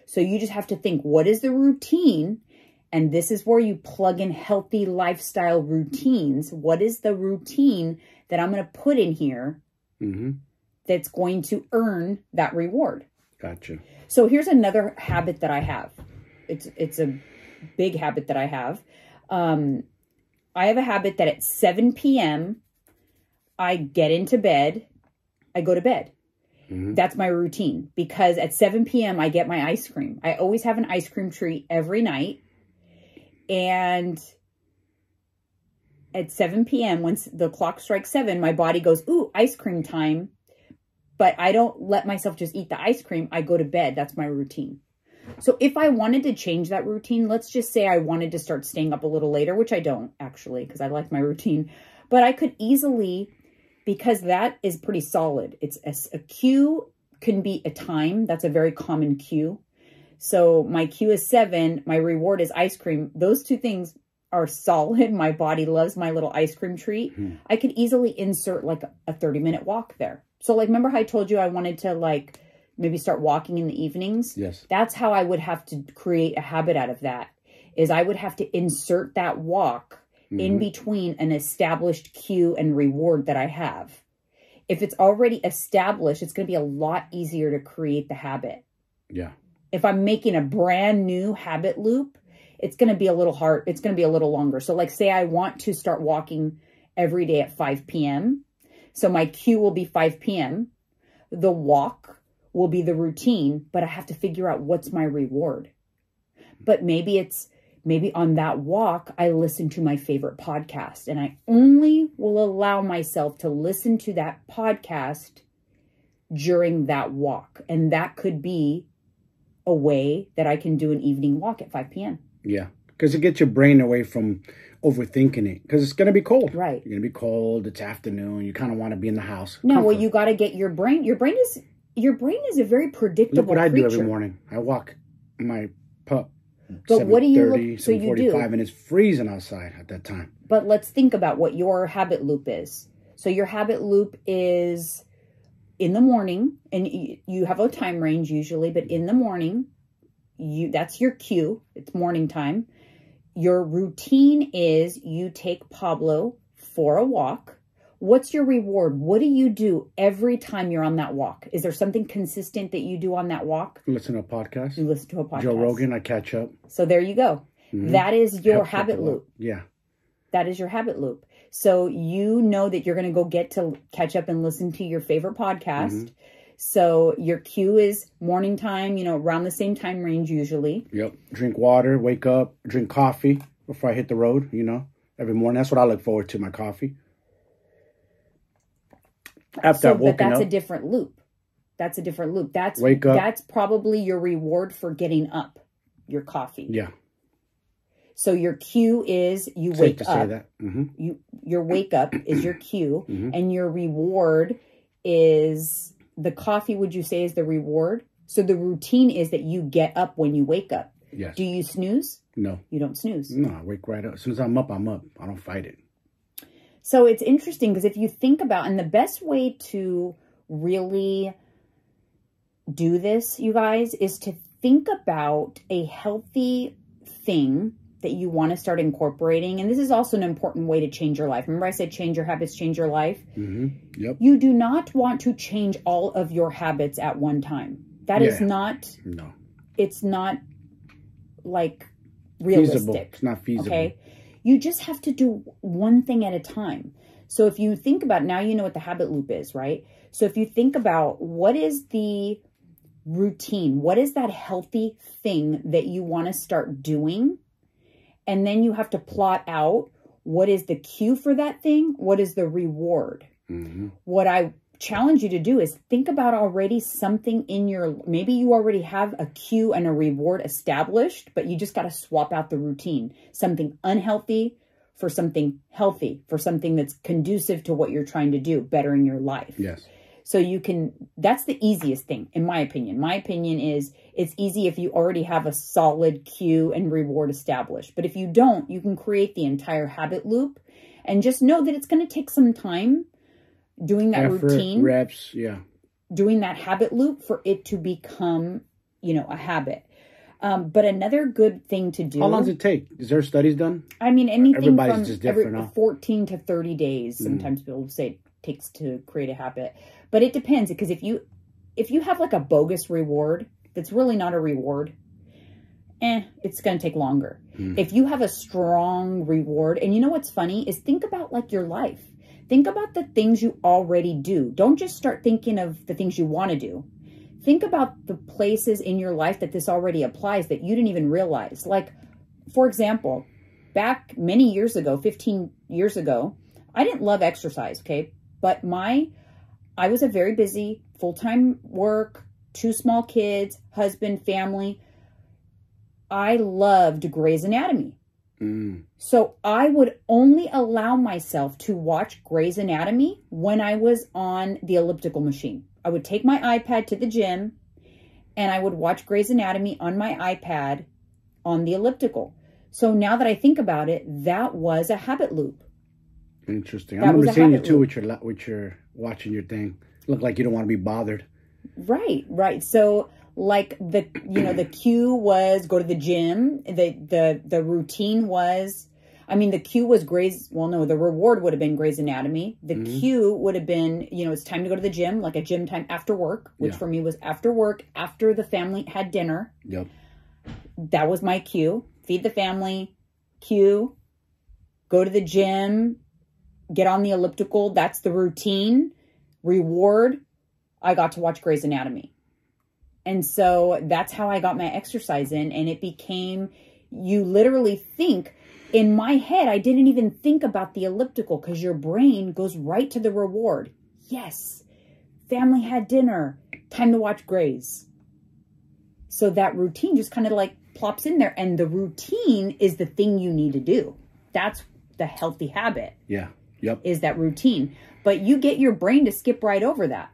[SPEAKER 2] So you just have to think, what is the routine? And this is where you plug in healthy lifestyle routines. What is the routine that I'm going to put in here that's going to earn that reward?
[SPEAKER 1] Gotcha.
[SPEAKER 2] So here's another habit that I have. It's a big habit that I have. I have a habit that at 7 p.m., I get into bed. I go to bed. That's my routine, because at 7 p.m. I get my ice cream. I always have an ice cream treat every night. And at 7 p.m., once the clock strikes 7, my body goes, ice cream time. But I don't let myself just eat the ice cream. I go to bed. That's my routine. So if I wanted to change that routine, let's just say I wanted to start staying up a little later, which I don't actually, because I like my routine. But I could easily, because that is pretty solid. It's a cue can be a time. That's a very common cue. So my cue is 7. My reward is ice cream. Those two things are solid. My body loves my little ice cream treat. I could easily insert like a 30-minute walk there. So like, remember how I told you I wanted to like maybe start walking in the evenings?
[SPEAKER 1] Yes.
[SPEAKER 2] That's how I would have to create a habit out of that, is I would have to insert that walk in between an established cue and reward that I have. If it's already established, it's going to be a lot easier to create the habit.
[SPEAKER 1] Yeah.
[SPEAKER 2] If I'm making a brand new habit loop, it's going to be a little hard. It's going to be a little longer. So like, say I want to start walking every day at 5 p.m. So my cue will be 5 p.m. The walk will be the routine, but I have to figure out what's my reward. But maybe on that walk, I listen to my favorite podcast, and I only will allow myself to listen to that podcast during that walk. And that could be a way that I can do an evening walk at 5 p.m.
[SPEAKER 1] Yeah, because it gets your brain away from overthinking it, because it's going to be cold.
[SPEAKER 2] Right.
[SPEAKER 1] You're going to be cold. It's afternoon. You kind of want to be in the house.
[SPEAKER 2] No,
[SPEAKER 1] Comfort.
[SPEAKER 2] well, you got to get your brain. Your brain is a very predictable
[SPEAKER 1] Look what I
[SPEAKER 2] creature.
[SPEAKER 1] do every morning. I walk my pup.
[SPEAKER 2] But what do you look? So
[SPEAKER 1] 7:45,
[SPEAKER 2] you do,
[SPEAKER 1] and it's freezing outside at that time.
[SPEAKER 2] But let's think about what your habit loop is. So your habit loop is in the morning, and you have a time range usually, but in the morning, that's your cue. It's morning time. Your routine is you take Pablo for a walk. What's your reward? What do you do every time you're on that walk? Is there something consistent that you do on that walk?
[SPEAKER 1] Listen to a podcast.
[SPEAKER 2] You listen to a podcast.
[SPEAKER 1] Joe Rogan, I catch up.
[SPEAKER 2] So there you go. That is your habit loop.
[SPEAKER 1] Yeah.
[SPEAKER 2] That is your habit loop. So you know that you're going to go get to catch up and listen to your favorite podcast. So your cue is morning time, around the same time range usually.
[SPEAKER 1] Yep. Drink water, wake up, drink coffee before I hit the road, every morning. That's what I look forward to, my coffee. After I've woken
[SPEAKER 2] but that's
[SPEAKER 1] up.
[SPEAKER 2] a different loop. That's a different loop.
[SPEAKER 1] Wake up.
[SPEAKER 2] That's probably your reward for getting up, your coffee.
[SPEAKER 1] Yeah.
[SPEAKER 2] So your cue is you
[SPEAKER 1] Safe
[SPEAKER 2] wake
[SPEAKER 1] to
[SPEAKER 2] up.
[SPEAKER 1] say that.
[SPEAKER 2] Your wake up is your cue, and your reward is the coffee, would you say, is the reward? So the routine is that you get up when you wake up.
[SPEAKER 1] Yes.
[SPEAKER 2] Do you snooze?
[SPEAKER 1] No.
[SPEAKER 2] You don't snooze.
[SPEAKER 1] No, I wake right up. As soon as I'm up, I'm up. I don't fight it.
[SPEAKER 2] So it's interesting because if you think about, and the best way to really do this, you guys, is to think about a healthy thing that you want to start incorporating. And this is also an important way to change your life. Remember I said change your habits, change your life?
[SPEAKER 1] Mm-hmm. Yep.
[SPEAKER 2] You do not want to change all of your habits at one time. That is not...
[SPEAKER 1] No.
[SPEAKER 2] It's not like realistic.
[SPEAKER 1] Feasible. It's not feasible.
[SPEAKER 2] Okay. You just have to do one thing at a time. So if you think about, now you know what the habit loop is, right? So if you think about what is the routine, what is that healthy thing that you want to start doing? And then you have to plot out what is the cue for that thing? What is the reward?
[SPEAKER 1] Mm-hmm.
[SPEAKER 2] What I challenge you to do is think about already something in your, maybe you already have a cue and a reward established, but you just got to swap out the routine. Something unhealthy for something healthy, for something that's conducive to what you're trying to do, bettering your life.
[SPEAKER 1] Yes.
[SPEAKER 2] So you can, that's the easiest thing, in my opinion. My opinion is it's easy if you already have a solid cue and reward established. But if you don't, you can create the entire habit loop and just know that it's going to take some time doing that
[SPEAKER 1] effort,
[SPEAKER 2] routine,
[SPEAKER 1] reps,
[SPEAKER 2] doing that habit loop for it to become, a habit. But another good thing to do.
[SPEAKER 1] How long does it take? Is there studies done?
[SPEAKER 2] I mean, anything
[SPEAKER 1] Everybody's
[SPEAKER 2] from
[SPEAKER 1] just different,
[SPEAKER 2] 14 to 30 days. Sometimes people say it takes to create a habit, but it depends, because if you have like a bogus reward that's really not a reward, it's going to take longer. If you have a strong reward, and you know what's funny is think about like your life. Think about the things you already do. Don't just start thinking of the things you want to do. Think about the places in your life that this already applies that you didn't even realize. Like, for example, back many years ago, 15 years ago, I didn't love exercise, okay? But I was a very busy, full-time work, 2 small kids, husband, family. I loved Grey's Anatomy. So I would only allow myself to watch Grey's Anatomy when I was on the elliptical machine. I would take my iPad to the gym and I would watch Grey's Anatomy on my iPad on the elliptical. So now that I think about it, that was a habit loop.
[SPEAKER 1] Interesting. I remember seeing you too with your watching your thing. Look like you don't want to be bothered.
[SPEAKER 2] Right. So like the cue was go to the gym. The routine was, the cue was the reward would have been Grey's Anatomy. The cue would have been, it's time to go to the gym, like a gym time after work, which for me was after work, after the family had dinner.
[SPEAKER 1] Yep.
[SPEAKER 2] That was my cue. Feed the family, cue, go to the gym, get on the elliptical. That's the routine. Reward, I got to watch Grey's Anatomy. And so that's how I got my exercise in. And it became, you literally think, in my head, I didn't even think about the elliptical because your brain goes right to the reward. Yes, family had dinner, time to watch Grey's. So that routine just kind of like plops in there. And the routine is the thing you need to do. That's the healthy habit.
[SPEAKER 1] Yeah. Yep.
[SPEAKER 2] Is that routine. But you get your brain to skip right over that.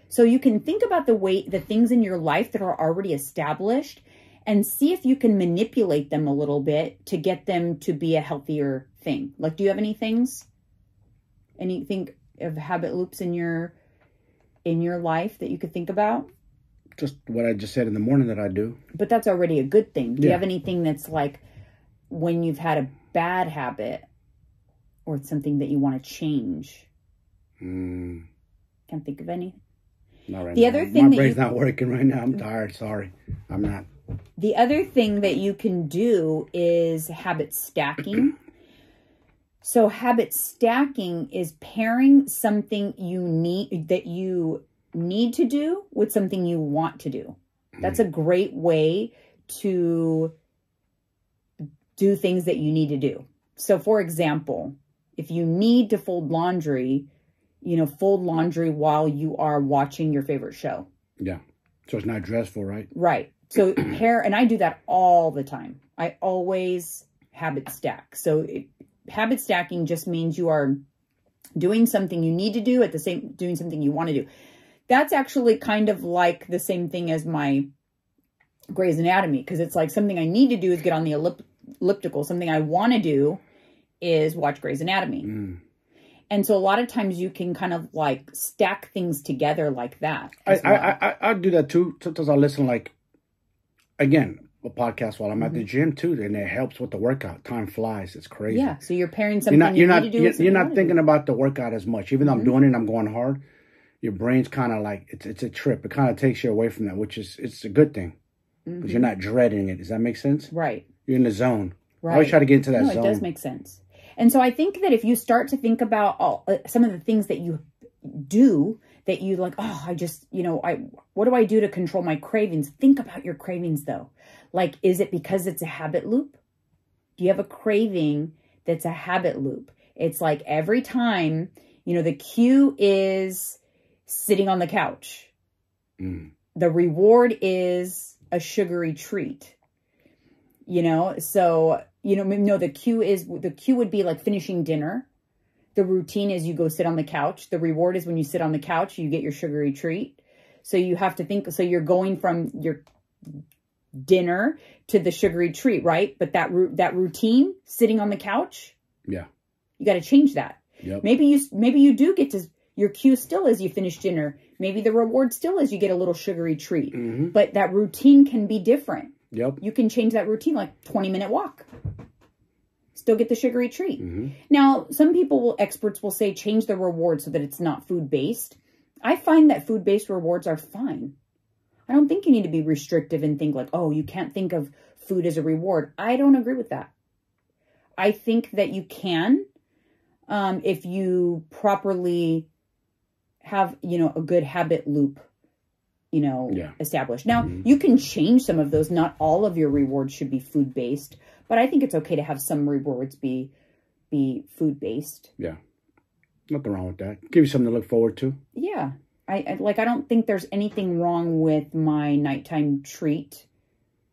[SPEAKER 2] So you can think about the things in your life that are already established and see if you can manipulate them a little bit to get them to be a healthier thing. Like, do you have anything of habit loops in your life that you could think about?
[SPEAKER 1] Just what I just said in the morning that I do.
[SPEAKER 2] But that's already a good thing. Do you have anything that's like when you've had a bad habit or it's something that you want to change? Can't think of any.
[SPEAKER 1] Not right
[SPEAKER 2] the
[SPEAKER 1] now.
[SPEAKER 2] Other thing
[SPEAKER 1] my brain's not working right now. I'm tired. Sorry. I'm not.
[SPEAKER 2] The other thing that you can do is habit stacking. So habit stacking is pairing something you need to do with something you want to do. That's a great way to do things that you need to do. So for example, if you need to fold laundry, fold laundry while you are watching your favorite show. Yeah.
[SPEAKER 1] So it's not stressful, right?
[SPEAKER 2] Right. So and I do that all the time. I always habit stack. So habit stacking just means you are doing something you need to do doing something you want to do. that's actually kind of like the same thing as my Grey's Anatomy, because it's like something I need to do is get on the elliptical. Something I want to do is watch Grey's Anatomy. And so a lot of times you can kind of like stack things together like that.
[SPEAKER 1] I do that too. Sometimes I listen, like, again, a podcast while I'm at the gym too, and it helps with the workout. Time flies. It's crazy.
[SPEAKER 2] Yeah. So you're pairing something you need to do.
[SPEAKER 1] You're not thinking about the workout as much. Even though I'm doing it, I'm going hard. Your brain's kind of like, it's a trip. It kind of takes you away from that, which is, it's a good thing. Because you're not dreading it. Does that make sense?
[SPEAKER 2] Right.
[SPEAKER 1] You're in the zone.
[SPEAKER 2] Right.
[SPEAKER 1] I always try to get into that zone.
[SPEAKER 2] It does make sense. And so I think that if you start to think about some of the things that you do, that you like, oh, I just, what do I do to control my cravings? Think about your cravings though. Like, is it because it's a habit loop? Do you have a craving that's a habit loop? It's like every time, the cue is sitting on the couch. The reward is a sugary treat, so, no, the cue would be like finishing dinner. The routine is you go sit on the couch. The reward is when you sit on the couch, you get your sugary treat. So you have to think, so you're going from your dinner to the sugary treat, right? But that routine, sitting on the couch,
[SPEAKER 1] yeah,
[SPEAKER 2] you got to change that.
[SPEAKER 1] Yep.
[SPEAKER 2] Maybe you do get to, your cue still is you finish dinner. Maybe the reward still is you get a little sugary treat, but that routine can be different.
[SPEAKER 1] Yep.
[SPEAKER 2] You can change that routine, like 20-minute walk. Still get the sugary treat. Now, some experts will say change the reward so that it's not food-based. I find that food-based rewards are fine. I don't think you need to be restrictive and think like, oh, you can't think of food as a reward. I don't agree with that. I think that you can, if you properly have, a good habit loop, established. Now, you can change some of those. Not all of your rewards should be food-based, but I think it's okay to have some rewards be food-based.
[SPEAKER 1] Yeah. Nothing wrong with that. Give you something to look forward to.
[SPEAKER 2] Yeah. I don't think there's anything wrong with my nighttime treat,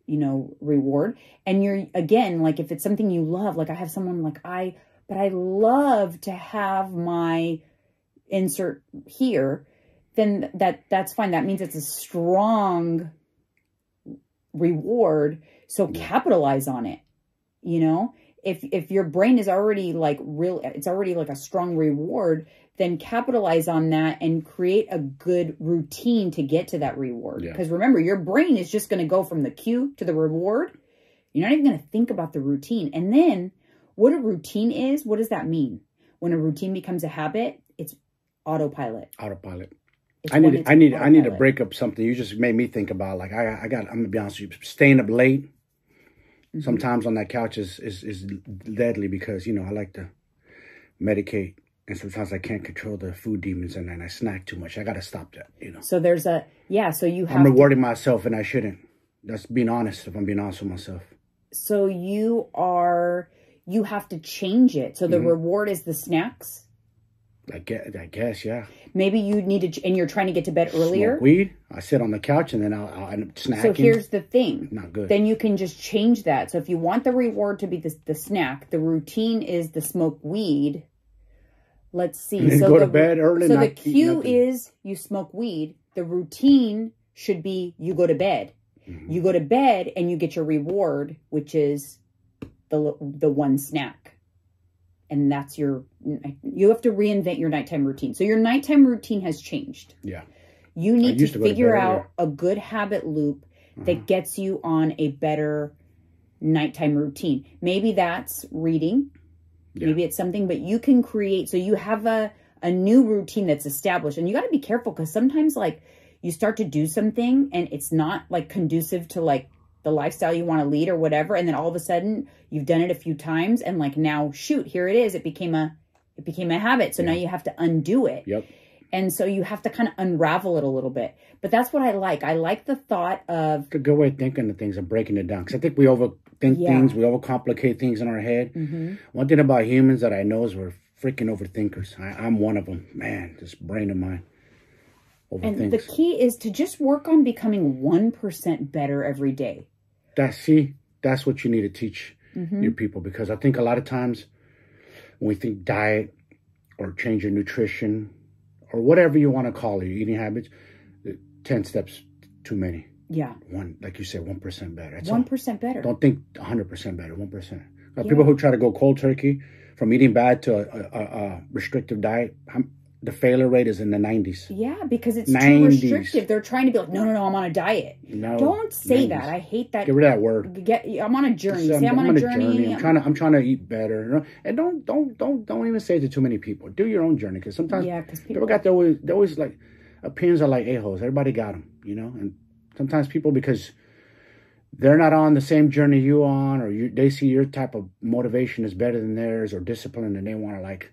[SPEAKER 2] reward. And you're, again, like if it's something you love, like I have someone like but I love to have my insert here, then that's fine. That means it's a strong reward. So capitalize on it. If your brain is already like it's already like a strong reward, then capitalize on that and create a good routine to get to that reward. Because remember, your brain is just going to go from the cue to the reward. You're not even going to think about the routine. And then what a routine is, what does that mean? When a routine becomes a habit, it's autopilot. I need to break up something. You just made me think about, like, I'm going to be honest with you, staying up late sometimes on that couch is deadly because, I like to medicate. And sometimes I can't control the food demons and then I snack too much. I got to stop that, So there's so you have
[SPEAKER 1] I'm rewarding myself and I shouldn't. That's being honest, if I'm being honest with myself.
[SPEAKER 2] So you have to change it. So the reward is the snacks?
[SPEAKER 1] I guess, yeah.
[SPEAKER 2] Maybe you need to, and you're trying to get to bed earlier.
[SPEAKER 1] Smoke weed. I sit on the couch and then I'll end up snacking.
[SPEAKER 2] So here's the thing.
[SPEAKER 1] Not good.
[SPEAKER 2] Then you can just change that. So if you want the reward to be the snack, the routine is the smoke weed. Let's see.
[SPEAKER 1] And so go to bed early.
[SPEAKER 2] So the cue is you smoke weed. The routine should be you go to bed. You go to bed and you get your reward, which is the one snack. And that's you have to reinvent your nighttime routine. So your nighttime routine has changed.
[SPEAKER 1] Yeah.
[SPEAKER 2] You need to figure out a good habit loop that gets you on a better nighttime routine. Maybe that's reading. Yeah. Maybe it's something, but you can create, so you have a new routine that's established. And you got to be careful because sometimes like you start to do something and it's not like conducive to like the lifestyle you want to lead or whatever. And then all of a sudden you've done it a few times and like now, shoot, here it is. It became a habit. So now you have to undo it.
[SPEAKER 1] Yep.
[SPEAKER 2] And so you have to kind of unravel it a little bit. But that's what I like. I like the thought of...
[SPEAKER 1] It's a good way of thinking of things and breaking it down. Because I think we overthink things. We overcomplicate things in our head. One thing about humans that I know is we're freaking overthinkers. I'm one of them. Man, this brain of mine overthinks.
[SPEAKER 2] And the key is to just work on becoming 1% better every day.
[SPEAKER 1] That's what you need to teach your people. Because I think a lot of times when we think diet or change your nutrition or whatever you want to call it, your eating habits, 10 steps too many.
[SPEAKER 2] Yeah.
[SPEAKER 1] Like you said, 1% better. That's
[SPEAKER 2] 1% better.
[SPEAKER 1] Don't think 100% better, 1%. People who try to go cold turkey from eating bad to a restrictive diet, the failure rate is in the 90s.
[SPEAKER 2] Yeah, because it's too restrictive. They're trying to be like, no, I'm on a diet.
[SPEAKER 1] No,
[SPEAKER 2] don't say 90s. That. I hate that.
[SPEAKER 1] Get rid of that word.
[SPEAKER 2] I'm on a journey. Say I'm on a journey.
[SPEAKER 1] I'm trying to eat better. And don't even say it to too many people. Do your own journey, because sometimes people got they always like opinions are like a-holes. Everybody got them, and sometimes people, because they're not on the same journey you on, or they see your type of motivation is better than theirs or discipline, and they want to like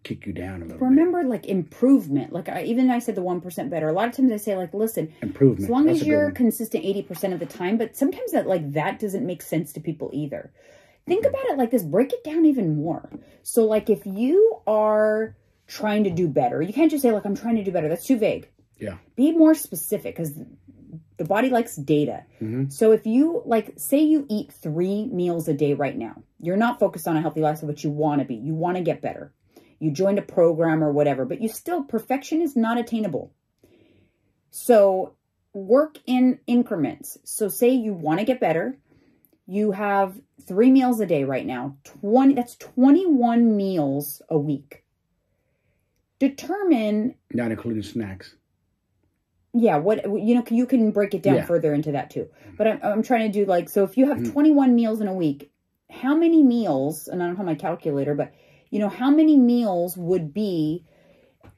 [SPEAKER 1] kick you down a little
[SPEAKER 2] bit. Like improvement. Like I said the 1% better. A lot of times I say like, listen,
[SPEAKER 1] improvement.
[SPEAKER 2] As long as you're consistent 80% of the time, but sometimes that doesn't make sense to people either. Think about it like this. Break it down even more. So like if you are trying to do better, you can't just say like, I'm trying to do better. That's too vague.
[SPEAKER 1] Yeah.
[SPEAKER 2] Be more specific, because the body likes data. So if you say you eat 3 meals a day right now, you're not focused on a healthy lifestyle, but you want to be. You want to get better. You joined a program or whatever, but perfection is not attainable. So work in increments. So say you want to get better. You have 3 meals a day right now. That's 21 meals a week. Determine.
[SPEAKER 1] Not including snacks.
[SPEAKER 2] Yeah, you can break it down further into that too. But I'm trying to do so if you have 21 meals in a week, how many meals, and I don't have my calculator, but how many meals would be,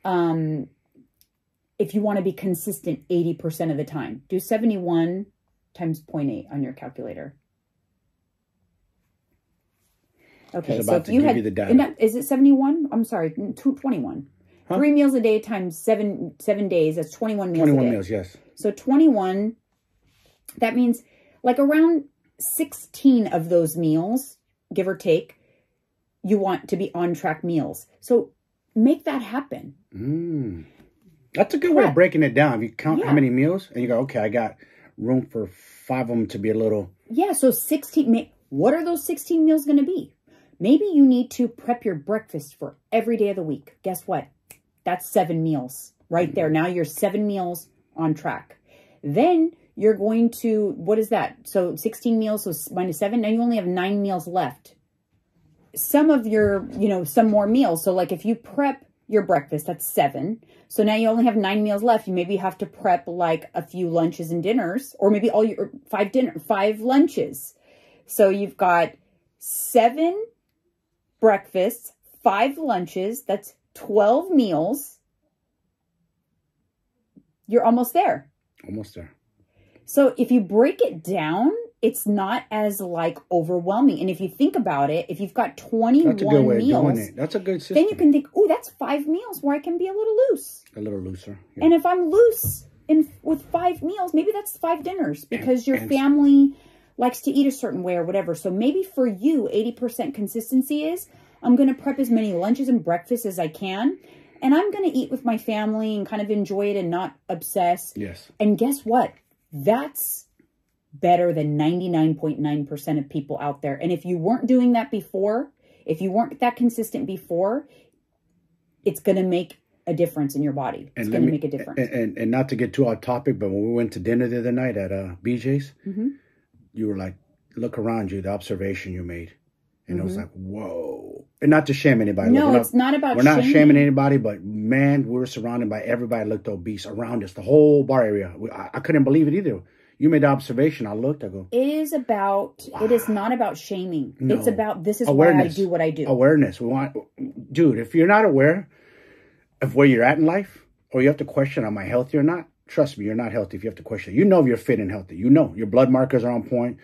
[SPEAKER 2] if you want to be consistent 80% of the time? Do 71 times 0.8 on your calculator. Okay, so if you had, is it 71? I'm sorry, 21. Huh? 3 meals a day times 7 days, that's 21 meals
[SPEAKER 1] 21
[SPEAKER 2] a day.
[SPEAKER 1] meals, yes.
[SPEAKER 2] So 21, that means around 16 of those meals, give or take, you want to be on track meals. So make that happen.
[SPEAKER 1] That's a good way of breaking it down. If you count how many meals and you go, okay, I got room for 5 of them to be a little. Yeah,
[SPEAKER 2] so 16. What are those 16 meals going to be? Maybe you need to prep your breakfast for every day of the week. Guess what? That's 7 meals right there. Now you're 7 meals on track. Then you're going to, what is that? So 16 meals, so minus 7. Now you only have 9 meals left. Some of your, some more meals. So if you prep your breakfast, that's 7. So now you only have 9 meals left. You maybe have to prep a few lunches and dinners, or maybe all your 5 lunches. So you've got 7 breakfasts, 5 lunches. That's 12 meals. You're almost there.
[SPEAKER 1] Almost there.
[SPEAKER 2] So if you break it down, it's not as overwhelming. And if you think about it, if you've got 21
[SPEAKER 1] that's a good way
[SPEAKER 2] meals,
[SPEAKER 1] of doing it. That's a good system.
[SPEAKER 2] Then you can think, oh, that's 5 meals where I can be a little loose.
[SPEAKER 1] A little looser. Yeah.
[SPEAKER 2] And if I'm loose with 5 meals, maybe that's 5 dinners, because your family likes to eat a certain way or whatever. So maybe for you, 80% consistency is, I'm going to prep as many lunches and breakfasts as I can. And I'm going to eat with my family and kind of enjoy it and not obsess.
[SPEAKER 1] Yes.
[SPEAKER 2] And guess what? That's better than 99.9% of people out there. And if you weren't doing that before, if you weren't that consistent before, it's going to make a difference in your body. It's going to make a difference.
[SPEAKER 1] And not to get too off topic, but when we went to dinner the other night at BJ's, you were like, look around you, the observation you made. And it was like, whoa. And not to shame anybody.
[SPEAKER 2] No, it's not about
[SPEAKER 1] shaming. We're not shaming anybody, but man, we were surrounded by everybody looked obese around us, the whole bar area. I couldn't believe it either. You made the observation. I looked, I go.
[SPEAKER 2] It is not about shaming. No. It's about, this is
[SPEAKER 1] awareness.
[SPEAKER 2] Why I do what I do.
[SPEAKER 1] Awareness. Dude, if you're not aware of where you're at in life, or you have to question, am I healthy or not? Trust me, you're not healthy if you have to question. You know if you're fit and healthy. You know your blood markers are on point.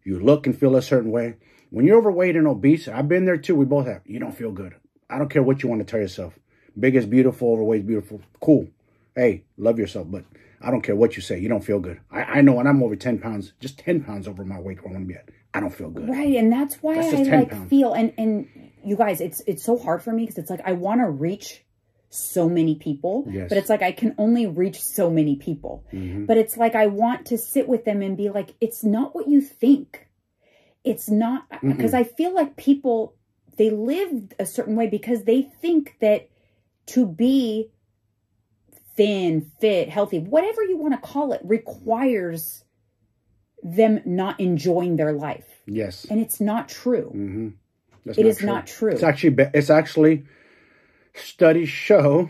[SPEAKER 1] You look and feel a certain way. When you're overweight and obese, I've been there too. We both have. You don't feel good. I don't care what you want to tell yourself. Big is beautiful, overweight is beautiful. Cool. Hey, love yourself, but I don't care what you say. You don't feel good. I know when I'm over 10 pounds, just 10 pounds over my weight where I want to be at, I don't feel good.
[SPEAKER 2] Right, and that's why I feel, and you guys, it's so hard for me because it's I want to reach so many people,
[SPEAKER 1] yes.
[SPEAKER 2] But it's I can only reach so many people. But it's I want to sit with them and be it's not what you think. It's not, because I feel people, they live a certain way because they think that to be thin, fit, healthy, whatever you want to call it, requires them not enjoying their life.
[SPEAKER 1] Yes.
[SPEAKER 2] And it's not true.
[SPEAKER 1] Mm-hmm.
[SPEAKER 2] It is not true.
[SPEAKER 1] It's actually, studies show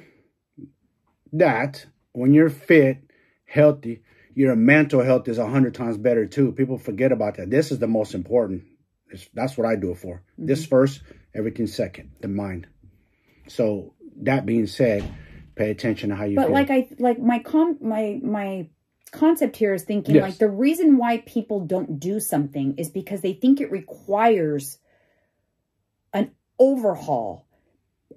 [SPEAKER 1] that when you're fit, healthy, your mental health is 100 times better too. People forget about that. This is the most important. That's what I do it for. This first, everything second, the mind. So that being said, pay attention to how you feel.
[SPEAKER 2] But my concept here is thinking like the reason why people don't do something is because they think it requires an overhaul.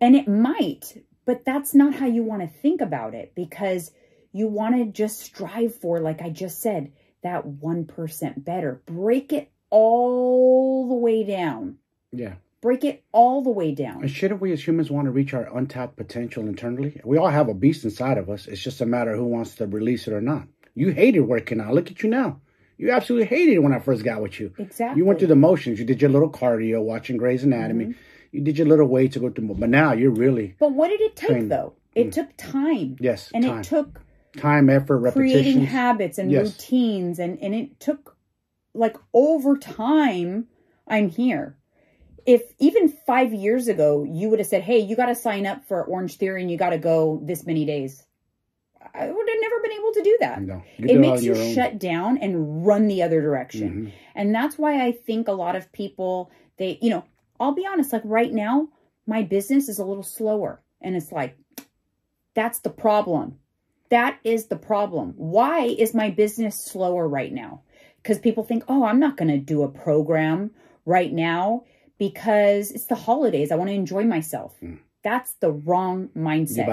[SPEAKER 2] And it might, but that's not how you want to think about it, because you want to just strive for, like I just said, that 1% better. Break it all the way down. Yeah. Break it all the way down.
[SPEAKER 1] And shouldn't we as humans want to reach our untapped potential internally? We all have a beast inside of us. It's just a matter of who wants to release it or not. You hated working out. Look at you now. You absolutely hated it when I first got with you.
[SPEAKER 2] Exactly.
[SPEAKER 1] You went through the motions. You did your little cardio, watching Grey's Anatomy. You did your little weights to go through. But now you're really...
[SPEAKER 2] But what did it take, though? It took time.
[SPEAKER 1] Yes,
[SPEAKER 2] and it took...
[SPEAKER 1] time, effort, repetition.
[SPEAKER 2] Creating habits and routines. And it took, like, over time, I'm here. If even 5 years ago, you would have said, hey, you got to sign up for Orange Theory and you got to go this many days, I would have never been able to do that.
[SPEAKER 1] No,
[SPEAKER 2] it makes you shut down and run the other direction. And that's why I think a lot of people, I'll be honest, like right now, my business is a little slower. And it's like, that's the problem. That is the problem. Why is my business slower right now? Because people think, oh, I'm not going to do a program right now because it's the holidays. I want to enjoy myself. That's the wrong mindset.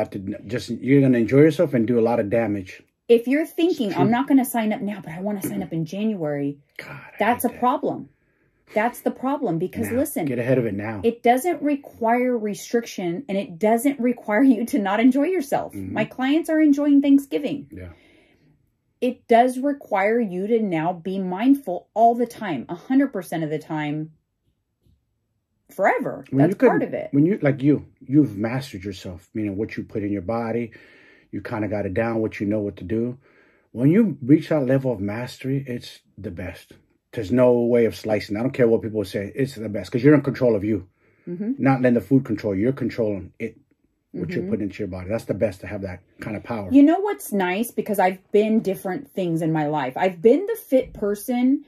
[SPEAKER 1] You're going to enjoy yourself and do a lot of damage.
[SPEAKER 2] If you're thinking, I'm not going to sign up now, but I want to sign up in January, that's a problem. That's the problem. Because listen,
[SPEAKER 1] get ahead of it now.
[SPEAKER 2] It doesn't require restriction, and it doesn't require you to not enjoy yourself. My clients are enjoying Thanksgiving. Yeah. It does require you to now be mindful all the time, 100% of the time, forever. That's part of it.
[SPEAKER 1] When you've mastered yourself, meaning what you put in your body, you kind of got it down, what you know what to do. When you reach that level of mastery, it's the best. There's no way of slicing. I don't care what people say. It's the best because you're in control of you. Not letting the food control you. You're controlling it, what you're putting into your body. That's the best to have that kind of power.
[SPEAKER 2] You know what's nice? Because I've been different things in my life. I've been the fit person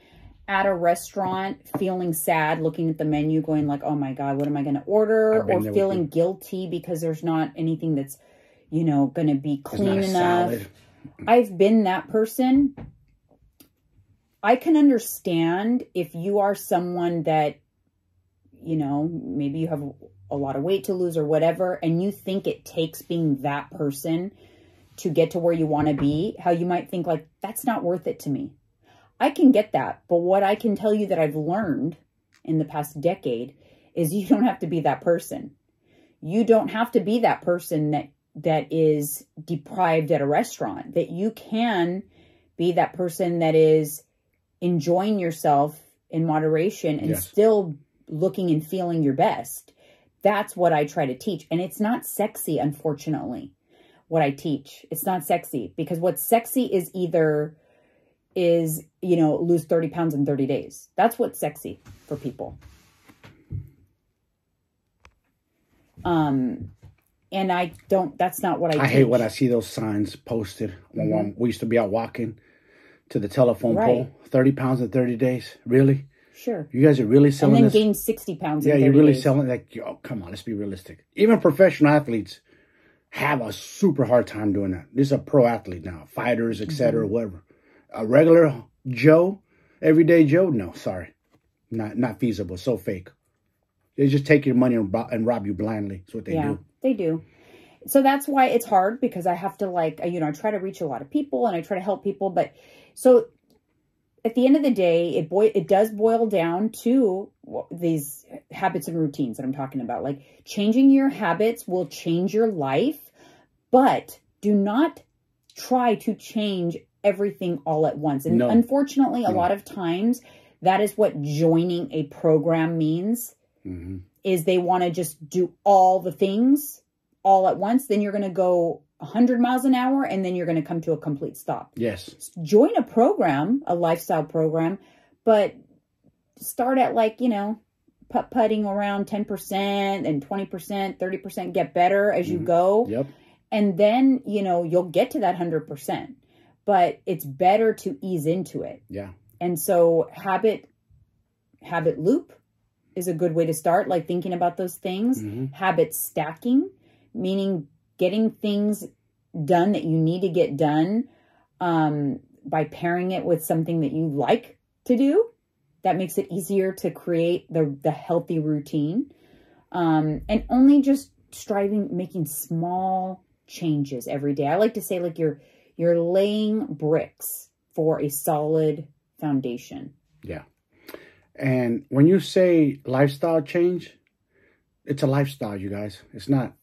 [SPEAKER 2] at a restaurant feeling sad, looking at the menu, going like, oh my God, what am I going to order? Or feeling guilty because there's not anything that's, going to be clean enough. I've been that person. I can understand if you are someone that, maybe you have a lot of weight to lose or whatever, and you think it takes being that person to get to where you want to be, how you might think like, that's not worth it to me. I can get that. But what I can tell you that I've learned in the past decade is you don't have to be that person. You don't have to be that person that is deprived at a restaurant, that you can be that person that is enjoying yourself in moderation and still looking and feeling your best. That's what I try to teach. And it's not sexy, unfortunately, what I teach. It's not sexy because what's sexy is lose 30 pounds in 30 days. That's what's sexy for people. And that's not what I teach.
[SPEAKER 1] I hate when I see those signs posted. When we used to be out walking to the telephone pole, 30 pounds in 30 days. Really?
[SPEAKER 2] Sure.
[SPEAKER 1] You guys are really selling
[SPEAKER 2] this?
[SPEAKER 1] And
[SPEAKER 2] then gain 60 pounds in 30 days.
[SPEAKER 1] Yeah, you're really selling come on, let's be realistic. Even professional athletes have a super hard time doing that. This is a pro athlete now. Fighters, etc., whatever. A regular Joe, everyday Joe, no, sorry. Not feasible. So fake. They just take your money and rob you blindly. That's what they do. Yeah,
[SPEAKER 2] they do. So that's why it's hard because I have to I try to reach a lot of people and I try to help people. But so at the end of the day, it does boil down to these habits and routines that I'm talking about. Like changing your habits will change your life, but do not try to change everything all at once. And unfortunately, a lot of times that is what joining a program means, is they want to just do all the things all at once. Then you're going to go 100 miles an hour, and then you're going to come to a complete stop.
[SPEAKER 1] Yes.
[SPEAKER 2] Join a program, a lifestyle program, but start at like, putt-putting around 10% and 20%, 30%, get better as you go.
[SPEAKER 1] Yep.
[SPEAKER 2] And then, you'll get to that 100%. But it's better to ease into it.
[SPEAKER 1] Yeah.
[SPEAKER 2] And so habit loop is a good way to start, like thinking about those things. Habit stacking, meaning getting things done that you need to get done by pairing it with something that you like to do. That makes it easier to create the healthy routine. And only just making small changes every day. I like to say like you're laying bricks for a solid foundation.
[SPEAKER 1] Yeah. And when you say lifestyle change, it's a lifestyle, you guys. It's not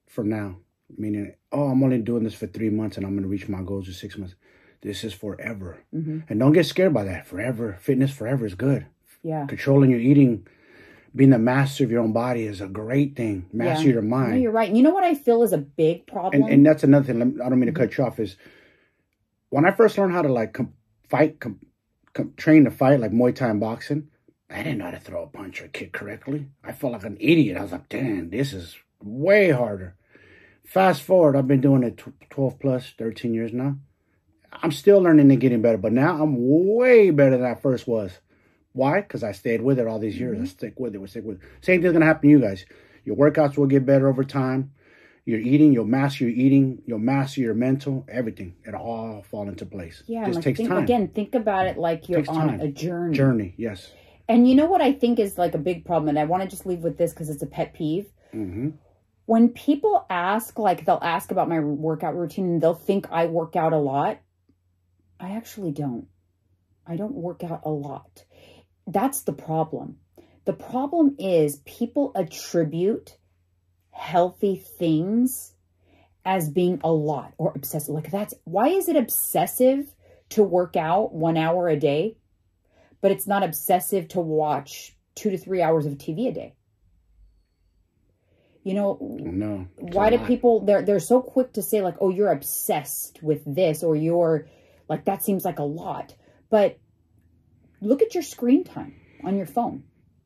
[SPEAKER 1] for now. Meaning, I'm only doing this for 3 months and I'm going to reach my goals in 6 months. This is forever. And don't get scared by that. Forever. Fitness forever is good.
[SPEAKER 2] Yeah.
[SPEAKER 1] Controlling your eating, being the master of your own body is a great thing. Master your mind.
[SPEAKER 2] No, you're right. You know what I feel is a big problem?
[SPEAKER 1] And that's another thing. I don't mean to cut you off. Is when I first learned how to like train to fight, like Muay Thai and boxing, I didn't know how to throw a punch or kick correctly. I felt like an idiot. I was like, damn, this is way harder. Fast forward, I've been doing it 12 plus, 13 years now. I'm still learning and getting better, but now I'm way better than I first was. Why? Because I stayed with it all these years. I stick with it. Same thing's going to happen to you guys. Your workouts will get better over time. Your eating, you'll master your eating. You'll master your mental, everything. It'll all fall into place.
[SPEAKER 2] Yeah,
[SPEAKER 1] it just takes time.
[SPEAKER 2] Again, think about it like you're on a journey.
[SPEAKER 1] Journey, yes.
[SPEAKER 2] And you know what I think is like a big problem, and I want to just leave with this because it's a pet peeve. When people ask, like they'll ask about my workout routine and they'll think I work out a lot. I actually don't. I don't work out a lot. That's the problem. The problem is people attribute healthy things as being a lot or obsessive. Like why is it obsessive to work out 1 hour a day, but it's not obsessive to watch 2 to 3 hours of TV a day?
[SPEAKER 1] No.
[SPEAKER 2] Why do people, they're so quick to say like, oh, you're obsessed with this, or you're like, that seems like a lot. But look at your screen time on your phone.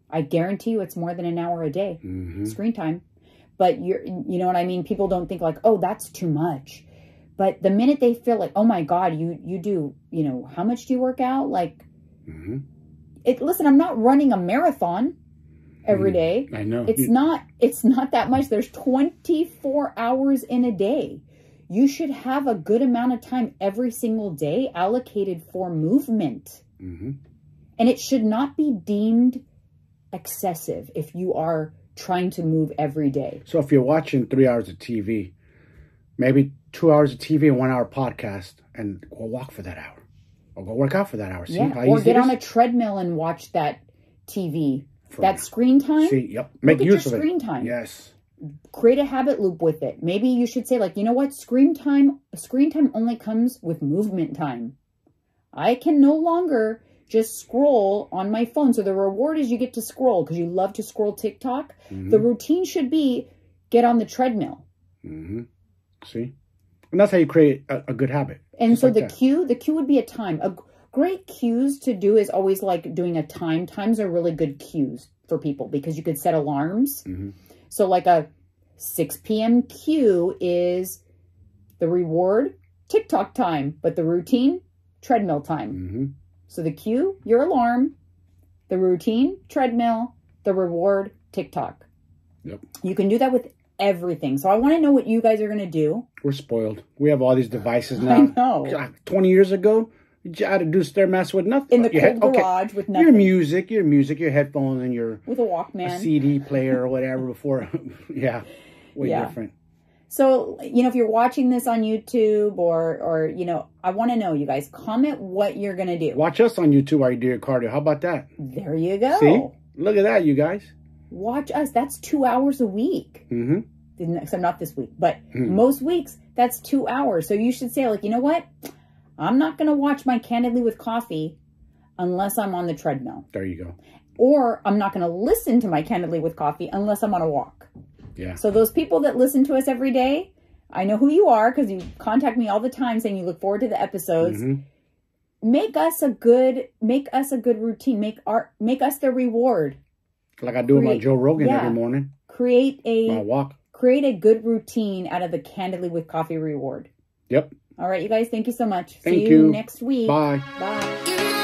[SPEAKER 2] I guarantee you it's more than an hour a day screen time. But you know what I mean? People don't think like, oh, that's too much. But the minute they feel like, oh my God, you do, how much do you work out? Like, listen, I'm not running a marathon every day.
[SPEAKER 1] I know.
[SPEAKER 2] It's not that much. There's 24 hours in a day. You should have a good amount of time every single day allocated for movement. And it should not be deemed excessive if you are trying to move every day.
[SPEAKER 1] So if you're watching 3 hours of TV, maybe 2 hours of TV and 1 hour podcast, and go walk for that hour. Or go work out for that hour. See how
[SPEAKER 2] or
[SPEAKER 1] easy
[SPEAKER 2] get
[SPEAKER 1] it
[SPEAKER 2] on
[SPEAKER 1] is?
[SPEAKER 2] a treadmill and watch that TV. That screen time.
[SPEAKER 1] Make use of it.
[SPEAKER 2] Screen time.
[SPEAKER 1] Yes.
[SPEAKER 2] Create a habit loop with it. Maybe you should say like, you know what? Screen time only comes with movement time. I can no longer just scroll on my phone. So the reward is you get to scroll because you love to scroll TikTok. The routine should be get on the treadmill.
[SPEAKER 1] See? And that's how you create a good habit.
[SPEAKER 2] And so the cue would be a time. A great cues to do is always like doing a time. Times are really good cues for people because you could set alarms. So like a 6 p.m. cue is the reward, TikTok time, but the routine, treadmill time. So the cue, your alarm, the routine, treadmill, the reward, TikTok. You can do that with everything. So I want to know what you guys are going to do.
[SPEAKER 1] We're spoiled. We have all these devices now.
[SPEAKER 2] I know.
[SPEAKER 1] 20 years ago, you had to do Stairmaster with nothing.
[SPEAKER 2] In the cold garage with nothing.
[SPEAKER 1] Your music, your headphones, and your...
[SPEAKER 2] With a Walkman.
[SPEAKER 1] A CD player or whatever before. Way different.
[SPEAKER 2] So, if you're watching this on YouTube or I want to know, you guys, comment what you're going to do.
[SPEAKER 1] Watch us on YouTube while you do your cardio. How about that?
[SPEAKER 2] There you go.
[SPEAKER 1] See? Look at that, you guys.
[SPEAKER 2] Watch us. That's 2 hours a week. So not this week, but most weeks, that's 2 hours. So you should say, like, you know what? I'm not going to watch my Candidly with Coffee unless I'm on the treadmill.
[SPEAKER 1] There you go.
[SPEAKER 2] Or I'm not going to listen to my Candidly with Coffee unless I'm on a walk.
[SPEAKER 1] Yeah.
[SPEAKER 2] So those people that listen to us every day, I know who you are because you contact me all the time saying you look forward to the episodes. Make us a good routine. Make us the reward.
[SPEAKER 1] Like I do with my Joe Rogan every morning.
[SPEAKER 2] Create
[SPEAKER 1] my walk.
[SPEAKER 2] Create a good routine out of the Candidly with Coffee reward.
[SPEAKER 1] Yep.
[SPEAKER 2] All right, you guys. Thank you so much.
[SPEAKER 1] Thank
[SPEAKER 2] See you next week.
[SPEAKER 1] Bye.
[SPEAKER 2] Bye.